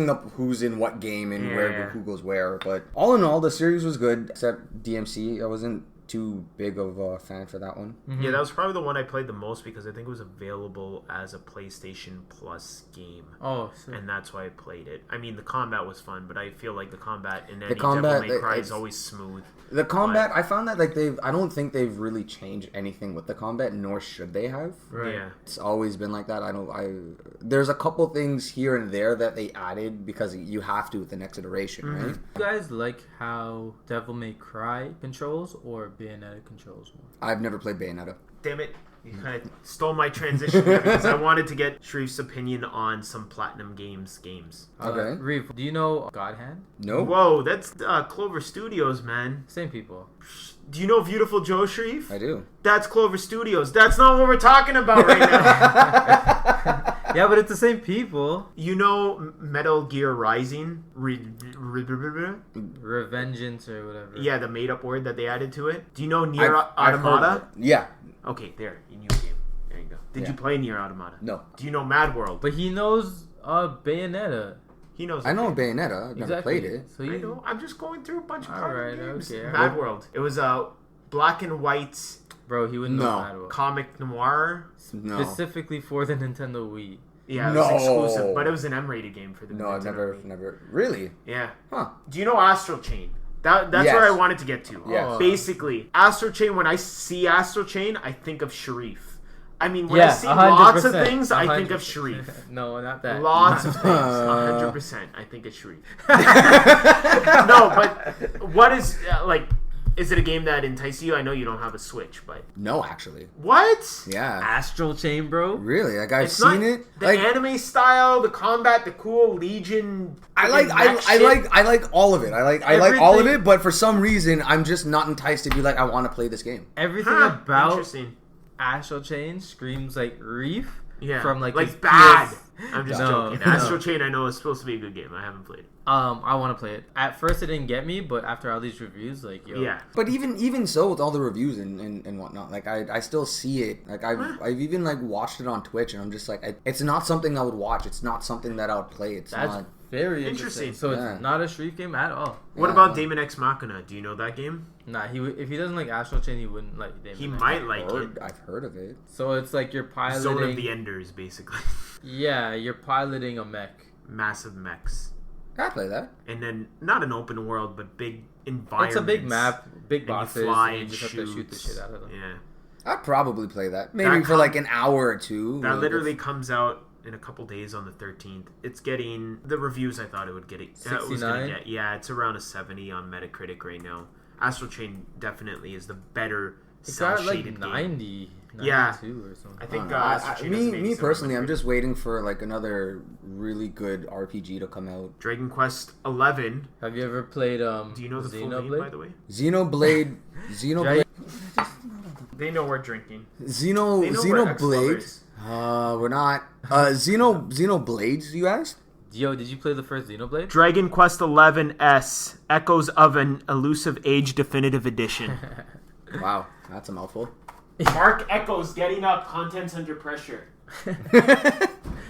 Speaker 4: up who's in what game and who goes where. But all in all, the series was good, except DMC. I wasn't too big of a fan for that one.
Speaker 2: Mm-hmm. Yeah, that was probably the one I played the most because I think it was available as a PlayStation Plus game.
Speaker 3: Oh, sick.
Speaker 2: And that's why I played it. I mean, the combat was fun, but I feel like the combat in any Devil May Cry is always smooth.
Speaker 4: The combat, I found that I don't think they've really changed anything with the combat, nor should they have.
Speaker 3: Right.
Speaker 2: Yeah.
Speaker 4: It's always been like that. There's a couple things here and there that they added because you have to with the next iteration, right?
Speaker 3: You guys like how Devil May Cry controls or Bayonetta controls more?
Speaker 4: I've never played Bayonetta.
Speaker 2: Damn it. You kind of stole my transition there because I wanted to get Sharif's opinion on some Platinum Games.
Speaker 4: Okay.
Speaker 3: Reef, do you know God Hand?
Speaker 4: No.
Speaker 2: Whoa, that's Clover Studios, man.
Speaker 3: Same people.
Speaker 2: Do you know Beautiful Joe, Sharif?
Speaker 4: I do.
Speaker 2: That's Clover Studios. That's not what we're talking about right now.
Speaker 3: Yeah, but it's the same people.
Speaker 2: You know Metal Gear Rising?
Speaker 3: Revengeance or whatever.
Speaker 2: Yeah, the made-up word that they added to it. Do you know Nier Automata?
Speaker 4: Yeah.
Speaker 2: Okay, there. You knew game. There you go. Did you play Nier Automata?
Speaker 4: No.
Speaker 2: Do you know Mad World?
Speaker 3: But he knows Bayonetta.
Speaker 2: He knows.
Speaker 4: I know Bayonetta. I've never played it.
Speaker 3: So
Speaker 2: I know. I'm just going through a bunch of games.
Speaker 3: Okay.
Speaker 2: Mad World. It was a black and white.
Speaker 3: Bro, he wouldn't know Mad World.
Speaker 2: Comic noir.
Speaker 4: No.
Speaker 3: Specifically for the Nintendo Wii.
Speaker 2: Yeah, it was exclusive, but it was an M-rated game for the
Speaker 4: No,
Speaker 2: Nintendo
Speaker 4: I've never. Really?
Speaker 2: Yeah.
Speaker 4: Huh.
Speaker 2: Do you know Astral Chain? That's where I wanted to get to.
Speaker 4: Yes.
Speaker 2: Basically, Astral Chain, when I see Astral Chain, I think of Sharif. I mean, when I see
Speaker 3: 100%,
Speaker 2: lots of things, I think of Sharif.
Speaker 3: No, not that.
Speaker 2: Lots of things. 100%. I think it's Sharif. No, but what is, Is it a game that entices you? I know you don't have a Switch, but...
Speaker 4: No, actually.
Speaker 2: What?
Speaker 4: Yeah.
Speaker 3: Astral Chain, bro?
Speaker 4: Really? Like, I've seen it.
Speaker 2: The
Speaker 4: like,
Speaker 2: anime style, the combat, the cool Legion...
Speaker 4: I like all of it. I like all of it, but for some reason, I'm just not enticed to be like, I want to play this game.
Speaker 3: Everything about Astral Chain screams like Reef.
Speaker 2: Yeah.
Speaker 3: From like
Speaker 2: bad.
Speaker 3: PS...
Speaker 2: I'm just joking. Astral Chain, I know, is supposed to be a good game. I haven't played it.
Speaker 3: I want to play it. At first, it didn't get me, but after all these reviews, like, yo.
Speaker 2: Yeah.
Speaker 4: But even so, with all the reviews and whatnot, like, I still see it. Like, I've even, like, watched it on Twitch, and I'm just like, it's not something I would watch. It's not something that I would play. It's not...
Speaker 3: Very interesting. So it's not a Street game at all.
Speaker 2: What about Daemon X Machina? Do you know that game?
Speaker 3: Nah, if he doesn't like Astral Chain, he wouldn't like Daemon.
Speaker 2: He might like it.
Speaker 4: I've heard of it.
Speaker 3: So it's like you're piloting...
Speaker 2: Zone of the Enders, basically.
Speaker 3: Yeah, you're piloting a mech.
Speaker 2: Massive mechs.
Speaker 4: I play that.
Speaker 2: And then, not an open world, but big environments.
Speaker 3: It's a big map, big bosses,
Speaker 2: and you fly
Speaker 3: and
Speaker 2: and
Speaker 3: you just have to shoot the shit out of them.
Speaker 2: Yeah.
Speaker 4: I'd probably play that. Maybe for like an hour or two.
Speaker 2: That literally comes out in a couple days on the 13th. It's getting the reviews I thought it would get.
Speaker 3: 69?
Speaker 2: Yeah, it's around a 70 on Metacritic right now. Astral Chain definitely is the better cel-shaded
Speaker 3: like 90, 92 or something.
Speaker 2: I think
Speaker 4: me personally, I'm just waiting for like another really good RPG to come out.
Speaker 2: Dragon Quest 11.
Speaker 3: Have you ever played
Speaker 2: Do you know the full name, by the way?
Speaker 4: Xenoblade.
Speaker 2: They know we're drinking.
Speaker 4: Xenoblade. We're not. Xenoblades, you asked?
Speaker 3: Yo, did you play the first Xenoblade?
Speaker 2: Dragon Quest 11S, Echoes of an Elusive Age Definitive Edition.
Speaker 4: Wow, that's a mouthful.
Speaker 2: Mark Echoes getting up, contents under pressure.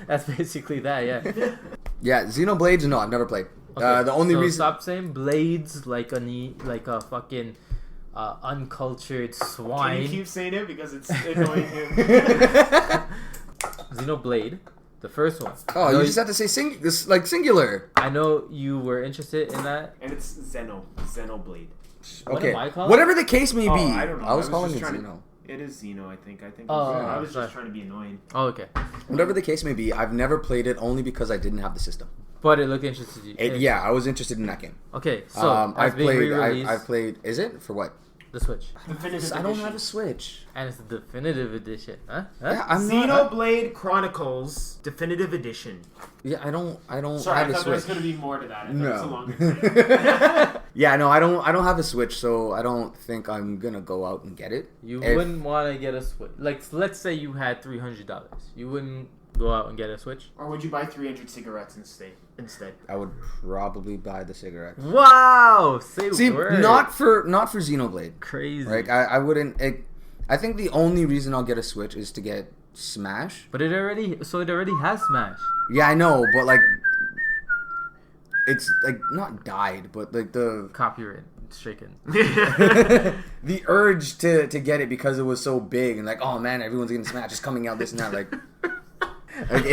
Speaker 3: That's basically that, yeah.
Speaker 4: Yeah, Xenoblades, no, I've never played.
Speaker 3: Okay,
Speaker 4: the only reason...
Speaker 3: Stop saying blades like a fucking uncultured swine.
Speaker 2: Can you keep saying it because it's annoying him?
Speaker 3: Xenoblade, the first one.
Speaker 4: Oh, you just have to say singular.
Speaker 3: I know you were interested in that.
Speaker 2: And it's Xenoblade.
Speaker 4: Okay,
Speaker 3: what am I calling
Speaker 4: whatever the case may be.
Speaker 2: I don't know.
Speaker 4: I was calling it Xeno.
Speaker 2: It is Xeno, I think.
Speaker 3: I
Speaker 2: was just trying to be annoying.
Speaker 3: Oh, okay.
Speaker 4: Whatever the case may be, I've never played it only because I didn't have the system.
Speaker 3: But it looked interesting to you.
Speaker 4: Yeah, I was interested in that game.
Speaker 3: Okay, so
Speaker 4: I've played. Is it for what?
Speaker 3: The Switch.
Speaker 4: I don't have a Switch.
Speaker 3: And it's the definitive edition, huh?
Speaker 4: Yeah,
Speaker 2: Xenoblade Chronicles Definitive Edition.
Speaker 4: Yeah, I don't
Speaker 2: Sorry,
Speaker 4: have
Speaker 2: I
Speaker 4: a
Speaker 2: thought there was
Speaker 4: Switch.
Speaker 2: going to be more to that.
Speaker 4: No.
Speaker 2: It's a longer thing.
Speaker 4: Yeah, no, I don't have a Switch, so I don't think I'm gonna go out and get it.
Speaker 3: You wouldn't want to get a Switch. Like, let's say you had $300. You wouldn't go out and get a Switch?
Speaker 2: Or would you buy 300 cigarettes instead?
Speaker 4: I would probably buy the cigarettes.
Speaker 3: Wow! See,
Speaker 4: not for Xenoblade.
Speaker 3: Crazy.
Speaker 4: Like, I wouldn't... I think the only reason I'll get a Switch is to get Smash.
Speaker 3: But it already has Smash.
Speaker 4: Yeah, I know, but like... It's, like, not died, but, like, the...
Speaker 3: Copyright stricken.
Speaker 4: The urge to get it because it was so big and, like, oh, man, everyone's getting Smash. It's coming out, this and that, like... Like,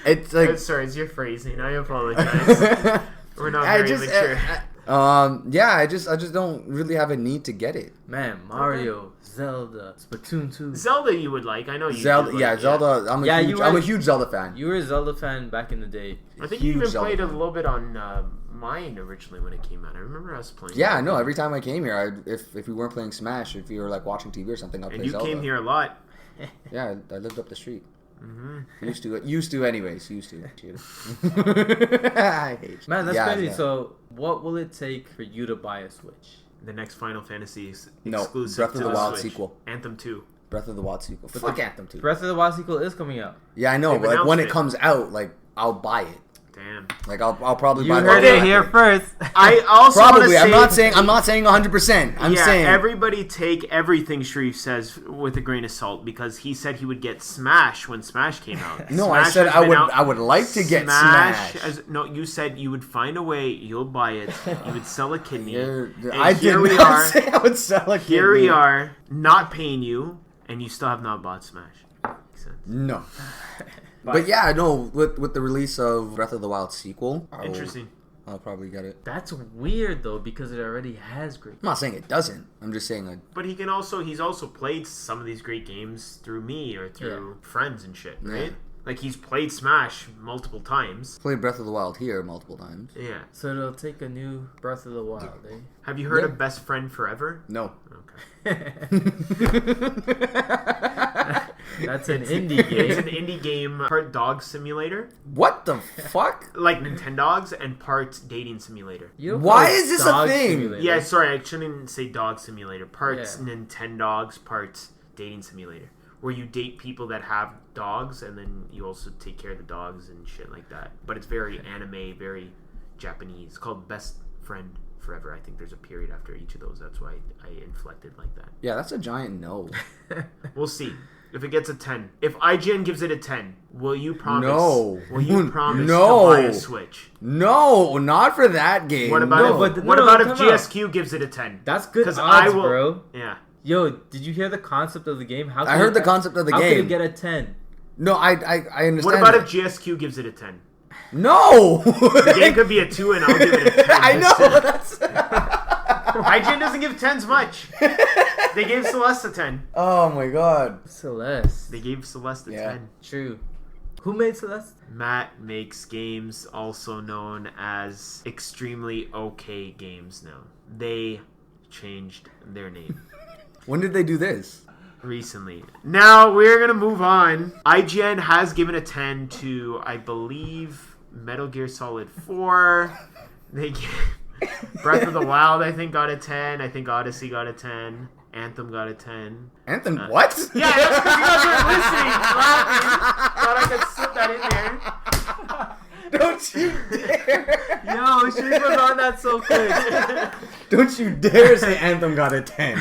Speaker 4: it's like...
Speaker 2: Sorry, it's your phrasing. I apologize. We're not very mature.
Speaker 4: Yeah, I just don't really have a need to get it.
Speaker 3: Man, Mario, Zelda, Splatoon 2.
Speaker 2: Zelda you would like. I know you
Speaker 4: Zelda,
Speaker 2: like,
Speaker 4: Zelda. I'm a huge Zelda fan.
Speaker 3: You were a Zelda fan back in the day.
Speaker 2: I think you even played a little bit on mine originally when it came out. I remember us playing.
Speaker 4: Yeah, I know. Every time I came here, if we weren't playing Smash, if you were like watching TV or something, I'd play Zelda.
Speaker 2: And you came here a lot.
Speaker 4: Yeah, I lived up the street.
Speaker 2: Mm-hmm.
Speaker 4: Used to anyways. I hate you.
Speaker 3: Man, that's crazy. Yeah. So, what will it take for you to buy a Switch?
Speaker 2: The next Final Fantasy exclusive
Speaker 4: Breath of the Wild
Speaker 2: Switch.
Speaker 4: sequel.
Speaker 2: Anthem 2.
Speaker 4: Breath of the Wild sequel. Fuck Anthem 2.
Speaker 3: Breath of the Wild sequel is coming out.
Speaker 4: Yeah, I know, but like, when it comes out, like, I'll buy it.
Speaker 2: Damn.
Speaker 4: Like I'll probably
Speaker 3: you
Speaker 4: buy.
Speaker 3: You heard it here first.
Speaker 2: I also
Speaker 4: probably. I'm not saying 100%. I'm saying
Speaker 2: everybody take everything Sharif says with a grain of salt because he said he would get Smash when Smash came out.
Speaker 4: No,
Speaker 2: Smash
Speaker 4: I said I would like to get Smash.
Speaker 2: No, you said you would find a way. You'll buy it. You would sell a kidney.
Speaker 4: Here we are. Say I would sell a kidney.
Speaker 2: Here we are, not paying you, and you still have not bought Smash. Makes sense.
Speaker 4: No. But yeah, no, with the release of Breath of the Wild sequel, I'll probably get it.
Speaker 3: That's weird though because it already has great.
Speaker 4: I'm not saying it doesn't. I'm just saying
Speaker 2: But he's also played some of these great games through me or through friends and shit, right? Like, he's played Smash multiple times.
Speaker 4: Played Breath of the Wild here multiple times.
Speaker 2: Yeah.
Speaker 3: So it'll take a new Breath of the Wild, eh?
Speaker 2: Have you heard of Best Friend Forever?
Speaker 4: No.
Speaker 2: Okay.
Speaker 3: That's an indie game.
Speaker 2: It's an indie game, part dog simulator.
Speaker 4: What the fuck?
Speaker 2: Like Nintendogs, and part dating simulator.
Speaker 4: Why is this a thing?
Speaker 3: Simulator.
Speaker 2: Yeah, sorry, I shouldn't say dog simulator. Parts Nintendogs, parts dating simulator. Where you date people that have dogs, and then you also take care of the dogs and shit like that. But it's very anime, very Japanese. It's called Best Friend Forever. I think there's a period after each of those. That's why I inflected like that.
Speaker 4: Yeah, that's a giant no.
Speaker 2: We'll see. If it gets a 10. If IGN gives it a 10, will you promise?
Speaker 4: No.
Speaker 2: Will you promise
Speaker 4: No.
Speaker 2: to buy a Switch?
Speaker 4: No, not for that game.
Speaker 2: What about if GSQ gives it a 10?
Speaker 3: That's good odds,
Speaker 2: I will,
Speaker 3: bro.
Speaker 2: Yeah.
Speaker 3: Yo, did you hear the concept of the game?
Speaker 4: I heard the concept of the
Speaker 3: How
Speaker 4: game.
Speaker 3: could it get a 10?
Speaker 4: No, I understand.
Speaker 2: What about
Speaker 4: that.
Speaker 2: if GSQ gives it a 10?
Speaker 4: No!
Speaker 2: The game could be a 2 and I'll give it a 10.
Speaker 4: I know! That's...
Speaker 2: IGN doesn't give 10s much. They gave Celeste a 10.
Speaker 4: Oh my god.
Speaker 3: Celeste.
Speaker 2: They gave Celeste a 10.
Speaker 3: True. Who made Celeste?
Speaker 2: Matt makes games also known as Extremely OK Games now. They changed their name.
Speaker 4: When did they do this?
Speaker 2: Recently. Now we're gonna move on. IGN has given a 10 to, I believe, Metal Gear Solid 4. They gave Breath of the Wild, I think, got a 10. I think Odyssey got a 10. Anthem got a 10.
Speaker 4: Anthem, what?
Speaker 2: Yeah, that's because you guys weren't listening. Laughing. Thought I could slip that in there.
Speaker 4: Don't you dare!
Speaker 3: Yo, she was on that so quick.
Speaker 4: Don't you dare say Anthem got a 10.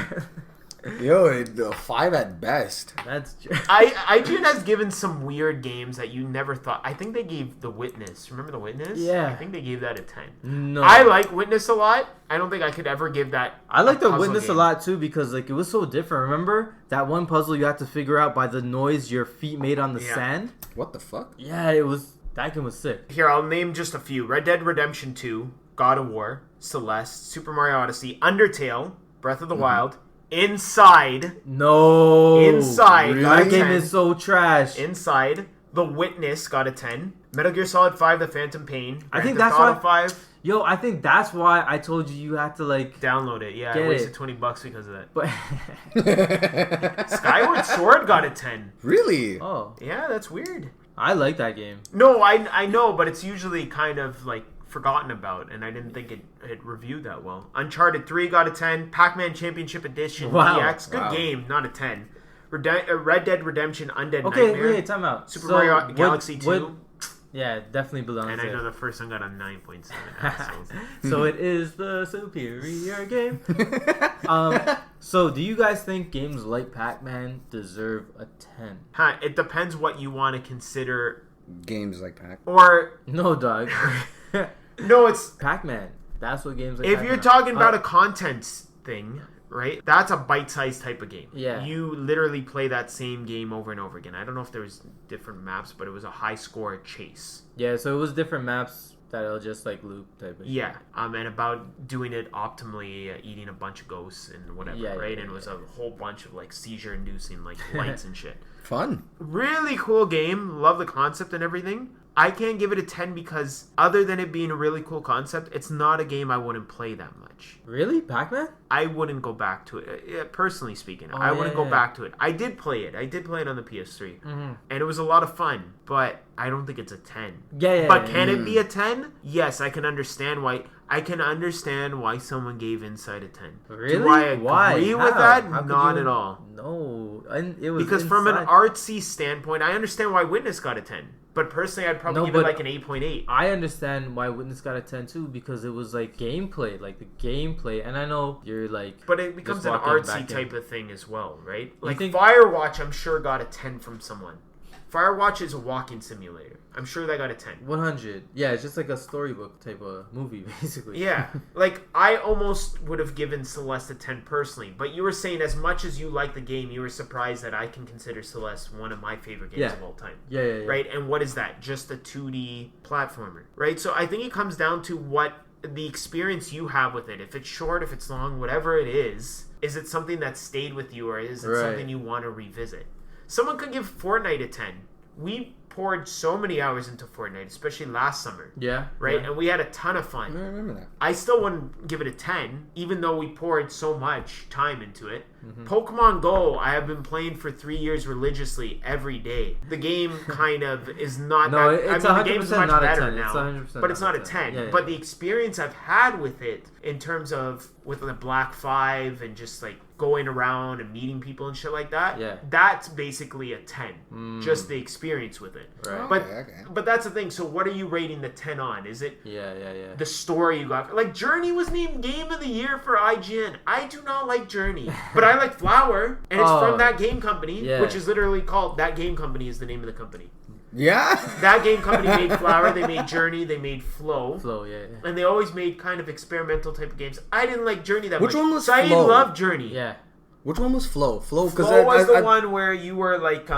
Speaker 4: Yo, a 5 at best.
Speaker 3: That's true.
Speaker 2: IGN has given some weird games that you never thought. I think they gave The Witness. Remember The Witness?
Speaker 3: Yeah.
Speaker 2: I think they gave that a 10.
Speaker 3: No.
Speaker 2: I like Witness a lot. I don't think I could ever give that.
Speaker 3: I like The
Speaker 2: puzzle
Speaker 3: Witness
Speaker 2: game.
Speaker 3: a lot too because like it was so different. Remember that one puzzle you had to figure out by the noise your feet made on the sand?
Speaker 4: What the fuck?
Speaker 3: Yeah, it was. That game was sick.
Speaker 2: Here, I'll name just a few: Red Dead Redemption 2, God of War, Celeste, Super Mario Odyssey, Undertale, Breath of the Wild, Inside.
Speaker 3: No.
Speaker 2: Inside.
Speaker 4: Really?
Speaker 2: Got a
Speaker 3: That game
Speaker 2: 10.
Speaker 3: is so trash.
Speaker 2: Inside. The Witness got a 10. Metal Gear Solid 5, The Phantom Pain.
Speaker 3: I think
Speaker 2: Grand
Speaker 3: that's
Speaker 2: Theft Auto
Speaker 3: why-
Speaker 2: 5.
Speaker 3: Yo, I think that's why I told you had to like.
Speaker 2: Download it. Yeah, I
Speaker 3: Get
Speaker 2: wasted
Speaker 3: it.
Speaker 2: $20 because of that.
Speaker 3: But
Speaker 2: Skyward Sword got a 10.
Speaker 4: Really?
Speaker 3: oh,
Speaker 2: Yeah, that's weird.
Speaker 3: I like that game.
Speaker 2: No, I know, but it's usually kind of like forgotten about, and I didn't think it reviewed that well. Uncharted 3 got a 10. Pac-Man Championship Edition
Speaker 3: Wow.
Speaker 2: DX, good
Speaker 4: Wow.
Speaker 2: game, not a 10. Red Dead Redemption Undead
Speaker 3: Okay,
Speaker 2: Nightmare.
Speaker 3: wait, time out.
Speaker 2: Super
Speaker 3: So,
Speaker 2: Mario Galaxy 2.
Speaker 3: Yeah, definitely belongs
Speaker 2: And I
Speaker 3: there.
Speaker 2: know the first one got a 9.7. assholes.
Speaker 3: So it is the superior game. So do you guys think games like Pac-Man deserve a 10?
Speaker 2: Huh, it depends what you want to consider,
Speaker 4: Games like Pac.
Speaker 2: or
Speaker 3: No, dog.
Speaker 2: no, it's
Speaker 3: Pac-Man. That's what games like
Speaker 2: if
Speaker 3: Pac-Man
Speaker 2: you're
Speaker 3: are.
Speaker 2: talking about a content thing, right? That's a bite-sized type of game.
Speaker 3: Yeah.
Speaker 2: You literally play that same game over and over again. I don't know if there was different maps, but it was a high-score chase.
Speaker 3: Yeah, so it was different maps that'll just like loop type of shit.
Speaker 2: Yeah, and about doing it optimally, eating a bunch of ghosts and whatever,
Speaker 3: Yeah,
Speaker 2: right?
Speaker 3: yeah,
Speaker 2: And it was a whole bunch of like seizure-inducing like lights and shit.
Speaker 4: Fun.
Speaker 2: Really cool game. Love the concept and everything. I can't give it a 10 because other than it being a really cool concept, it's not a game I wouldn't play that much.
Speaker 3: Really? Pac-Man?
Speaker 2: I wouldn't go back to it. Personally speaking,
Speaker 3: Oh,
Speaker 2: I wouldn't
Speaker 3: yeah.
Speaker 2: go back to it. I did play it. I did play it on the PS3.
Speaker 3: Mm-hmm.
Speaker 2: And it was a lot of fun, but I don't think it's a 10.
Speaker 3: Yeah.
Speaker 2: But can it be a 10? Yes, I can understand why. I can understand why someone gave Inside a 10.
Speaker 3: Really?
Speaker 2: Do I agree
Speaker 3: Why?
Speaker 2: with
Speaker 3: How?
Speaker 2: that?
Speaker 3: How could
Speaker 2: Not
Speaker 3: you-
Speaker 2: at all.
Speaker 3: No. And it was
Speaker 2: Because from an
Speaker 3: inside.
Speaker 2: artsy standpoint, I understand why Witness got a 10. But personally, I'd probably
Speaker 3: No,
Speaker 2: give it
Speaker 3: but
Speaker 2: like an 8.8.
Speaker 3: I understand why Witness got a 10 too because it was like gameplay, like the gameplay. And I know you're like,
Speaker 2: But it becomes an
Speaker 3: walking
Speaker 2: artsy
Speaker 3: back in.
Speaker 2: type of thing as well, right? Like
Speaker 3: think-
Speaker 2: Firewatch, I'm sure got a 10 from someone. Firewatch is a walking simulator. I'm sure they got a 10.
Speaker 3: 100. Yeah, it's just like a storybook type of movie, basically.
Speaker 2: Yeah, like I almost would have given Celeste a 10 personally, but you were saying as much as you like the game, you were surprised that I can consider Celeste one of my favorite games
Speaker 3: Yeah.
Speaker 2: of all time.
Speaker 3: Yeah.
Speaker 2: Right? And what is that? Just a 2D platformer, right? So I think it comes down to what the experience you have with it. If it's short, if it's long, whatever it is it something that stayed with you or is it
Speaker 3: Right.
Speaker 2: something you want to revisit? Someone could give Fortnite a 10. We poured so many hours into Fortnite, especially last summer.
Speaker 3: Yeah.
Speaker 2: Right? Yeah. And we had a ton of fun.
Speaker 4: I remember that.
Speaker 2: I still wouldn't give it a 10, even though we poured so much time into it. Pokemon Go, I have been playing for 3 years religiously every day. The game kind of is not
Speaker 3: it's
Speaker 2: the game's much
Speaker 3: not
Speaker 2: better
Speaker 3: a 10.
Speaker 2: now.
Speaker 3: It's
Speaker 2: but it's not a 10.
Speaker 3: Yeah, yeah.
Speaker 2: But the experience I've had with it, in terms of with the Black 5 and just like going around and meeting people and shit like that, that's basically a 10. Just the experience with it.
Speaker 3: Right.
Speaker 2: But that's the thing. So what are you rating the 10 on? Is it
Speaker 3: the
Speaker 2: story you got? Like Journey was named Game of the Year for IGN. I do not like Journey, but I like Flower, and it's from that game company, which is literally called, that game company is the name of the company.
Speaker 4: Yeah.
Speaker 2: That game company made Flower, they made Journey, they made Flow.
Speaker 3: Yeah.
Speaker 2: And they always made kind of experimental type of games. I didn't like Journey that
Speaker 4: much.
Speaker 2: Which one
Speaker 4: was
Speaker 2: so
Speaker 4: Flow?
Speaker 2: I love Journey.
Speaker 3: Yeah.
Speaker 4: Which one was Flow? Flow
Speaker 2: was the one where you were like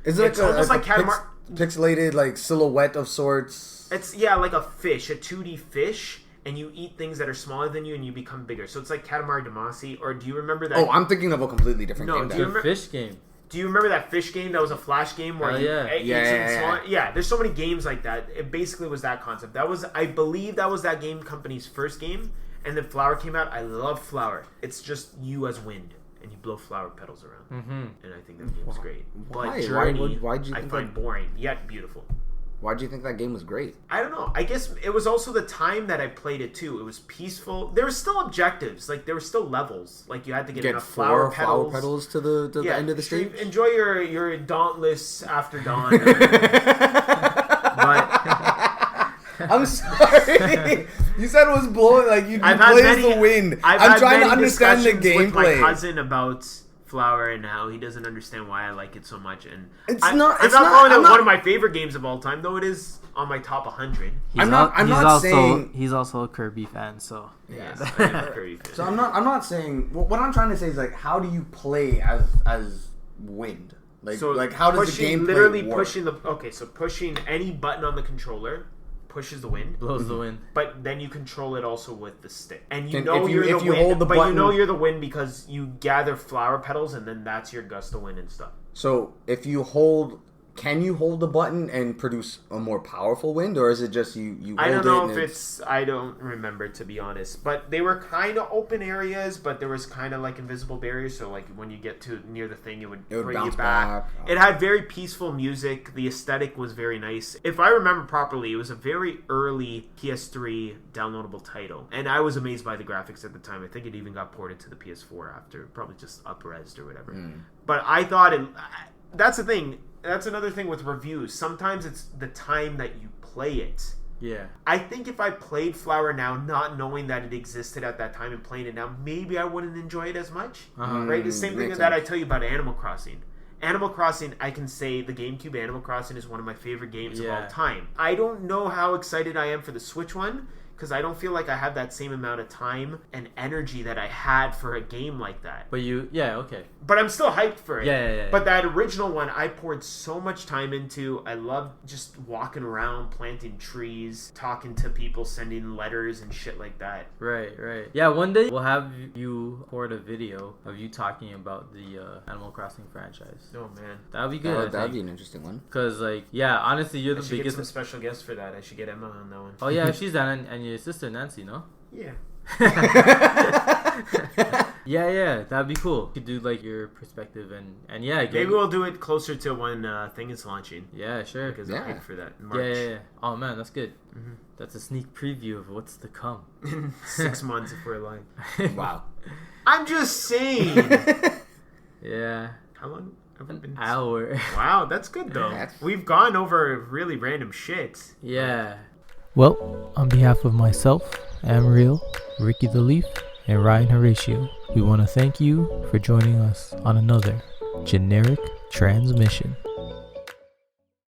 Speaker 4: is it
Speaker 2: almost like
Speaker 4: pixelated like silhouette of sorts?
Speaker 2: It's like a fish, a 2D fish. And you eat things that are smaller than you, and you become bigger. So it's like Katamari Damacy. Or do you remember that?
Speaker 4: Oh, I'm thinking of a completely different game.
Speaker 2: Do you remember
Speaker 3: fish game?
Speaker 2: Do you remember that fish game that was a flash game where there's so many games like that. It basically was that concept. I believe that was that game company's first game, and then Flower came out. I love Flower. It's just you as wind, and you blow flower petals around. And I think that game's great.
Speaker 4: Why?
Speaker 2: But Journey,
Speaker 4: Why'd you
Speaker 2: I find boring yet beautiful.
Speaker 4: Why do you think that game was great?
Speaker 2: I don't know. I guess it was also the time that I played it too. It was peaceful. There were still objectives. Like there were still levels. Like you had to get enough flower petals
Speaker 4: to the end of the stage.
Speaker 2: Enjoy your dauntless after dawn. But
Speaker 4: I'm sorry. You said it was blowing like you blaze the wind. I'm trying to understand the gameplay.
Speaker 2: With my cousin about Flower and how he doesn't understand why I like it so much, and I'm not calling it one of my favorite games of all time, though it is on my top 100.
Speaker 3: I'm not saying he's also a Kirby fan, so
Speaker 2: yes, I am a Kirby fan.
Speaker 4: So I'm not saying what I'm trying to say is like, how do you play as Wind? Like how does the gameplay
Speaker 2: literally
Speaker 4: work?
Speaker 2: Pushing any button on the controller pushes the wind,
Speaker 3: blows the wind,
Speaker 2: but then you control it also with the stick, and
Speaker 4: you're the wind,
Speaker 2: you know you're the wind because you gather flower petals, and then that's your gust of wind and stuff.
Speaker 4: So if you can you hold the button and produce a more powerful wind, or is it just you hold
Speaker 2: I don't know
Speaker 4: if
Speaker 2: it's I don't remember, to be honest, but they were kind of open areas, but there was kind of like invisible barriers, so like when you get to near the thing it would bring you back. It had very peaceful music. The aesthetic was very nice. If I remember properly, it was a very early PS3 downloadable title, and I was amazed by the graphics at the time. I think it even got ported to the PS4 after, probably just up-resed or whatever. But I thought that's the thing. That's another thing with reviews. Sometimes it's the time that you play it.
Speaker 3: Yeah.
Speaker 2: I think if I played Flower now, not knowing that it existed at that time and playing it now, maybe I wouldn't enjoy it as much. Right? The same thing that I tell you about Animal Crossing. Animal Crossing, I can say the GameCube Animal Crossing is one of my favorite games of all time. I don't know how excited I am for the Switch one, because I don't feel like I have that same amount of time and energy that I had for a game like that.
Speaker 3: But okay.
Speaker 2: But I'm still hyped for it.
Speaker 3: Yeah.
Speaker 2: But that original one, I poured so much time into. I loved just walking around, planting trees, talking to people, sending letters and shit like that.
Speaker 3: Right. Yeah, one day we'll have you record a video of you talking about the Animal Crossing franchise.
Speaker 2: Oh, man.
Speaker 3: That would be good.
Speaker 4: That would be an interesting one.
Speaker 3: Because, honestly, you're the biggest...
Speaker 2: I should get some special guests for that. I should get Emma on that one.
Speaker 3: Oh, yeah, if she's down, and your sister Nancy, no?
Speaker 2: Yeah.
Speaker 3: Yeah, that'd be cool. You could do like your perspective and
Speaker 2: maybe we'll do it closer to when thing is launching.
Speaker 3: Yeah, sure.
Speaker 2: Because I'm hyped for that in March.
Speaker 3: Yeah. Oh man, that's good. That's a sneak preview of what's to come.
Speaker 2: 6 months if we're alive.
Speaker 4: Wow.
Speaker 2: I'm just saying.
Speaker 3: Yeah.
Speaker 2: How long have we been?
Speaker 3: An hour.
Speaker 2: Wow, that's good though. We've gone over really random shit.
Speaker 3: Yeah. Well, on behalf of myself, Amriel, Ricky the Leaf, and Ryan Horatio, we want to thank you for joining us on another generic transmission.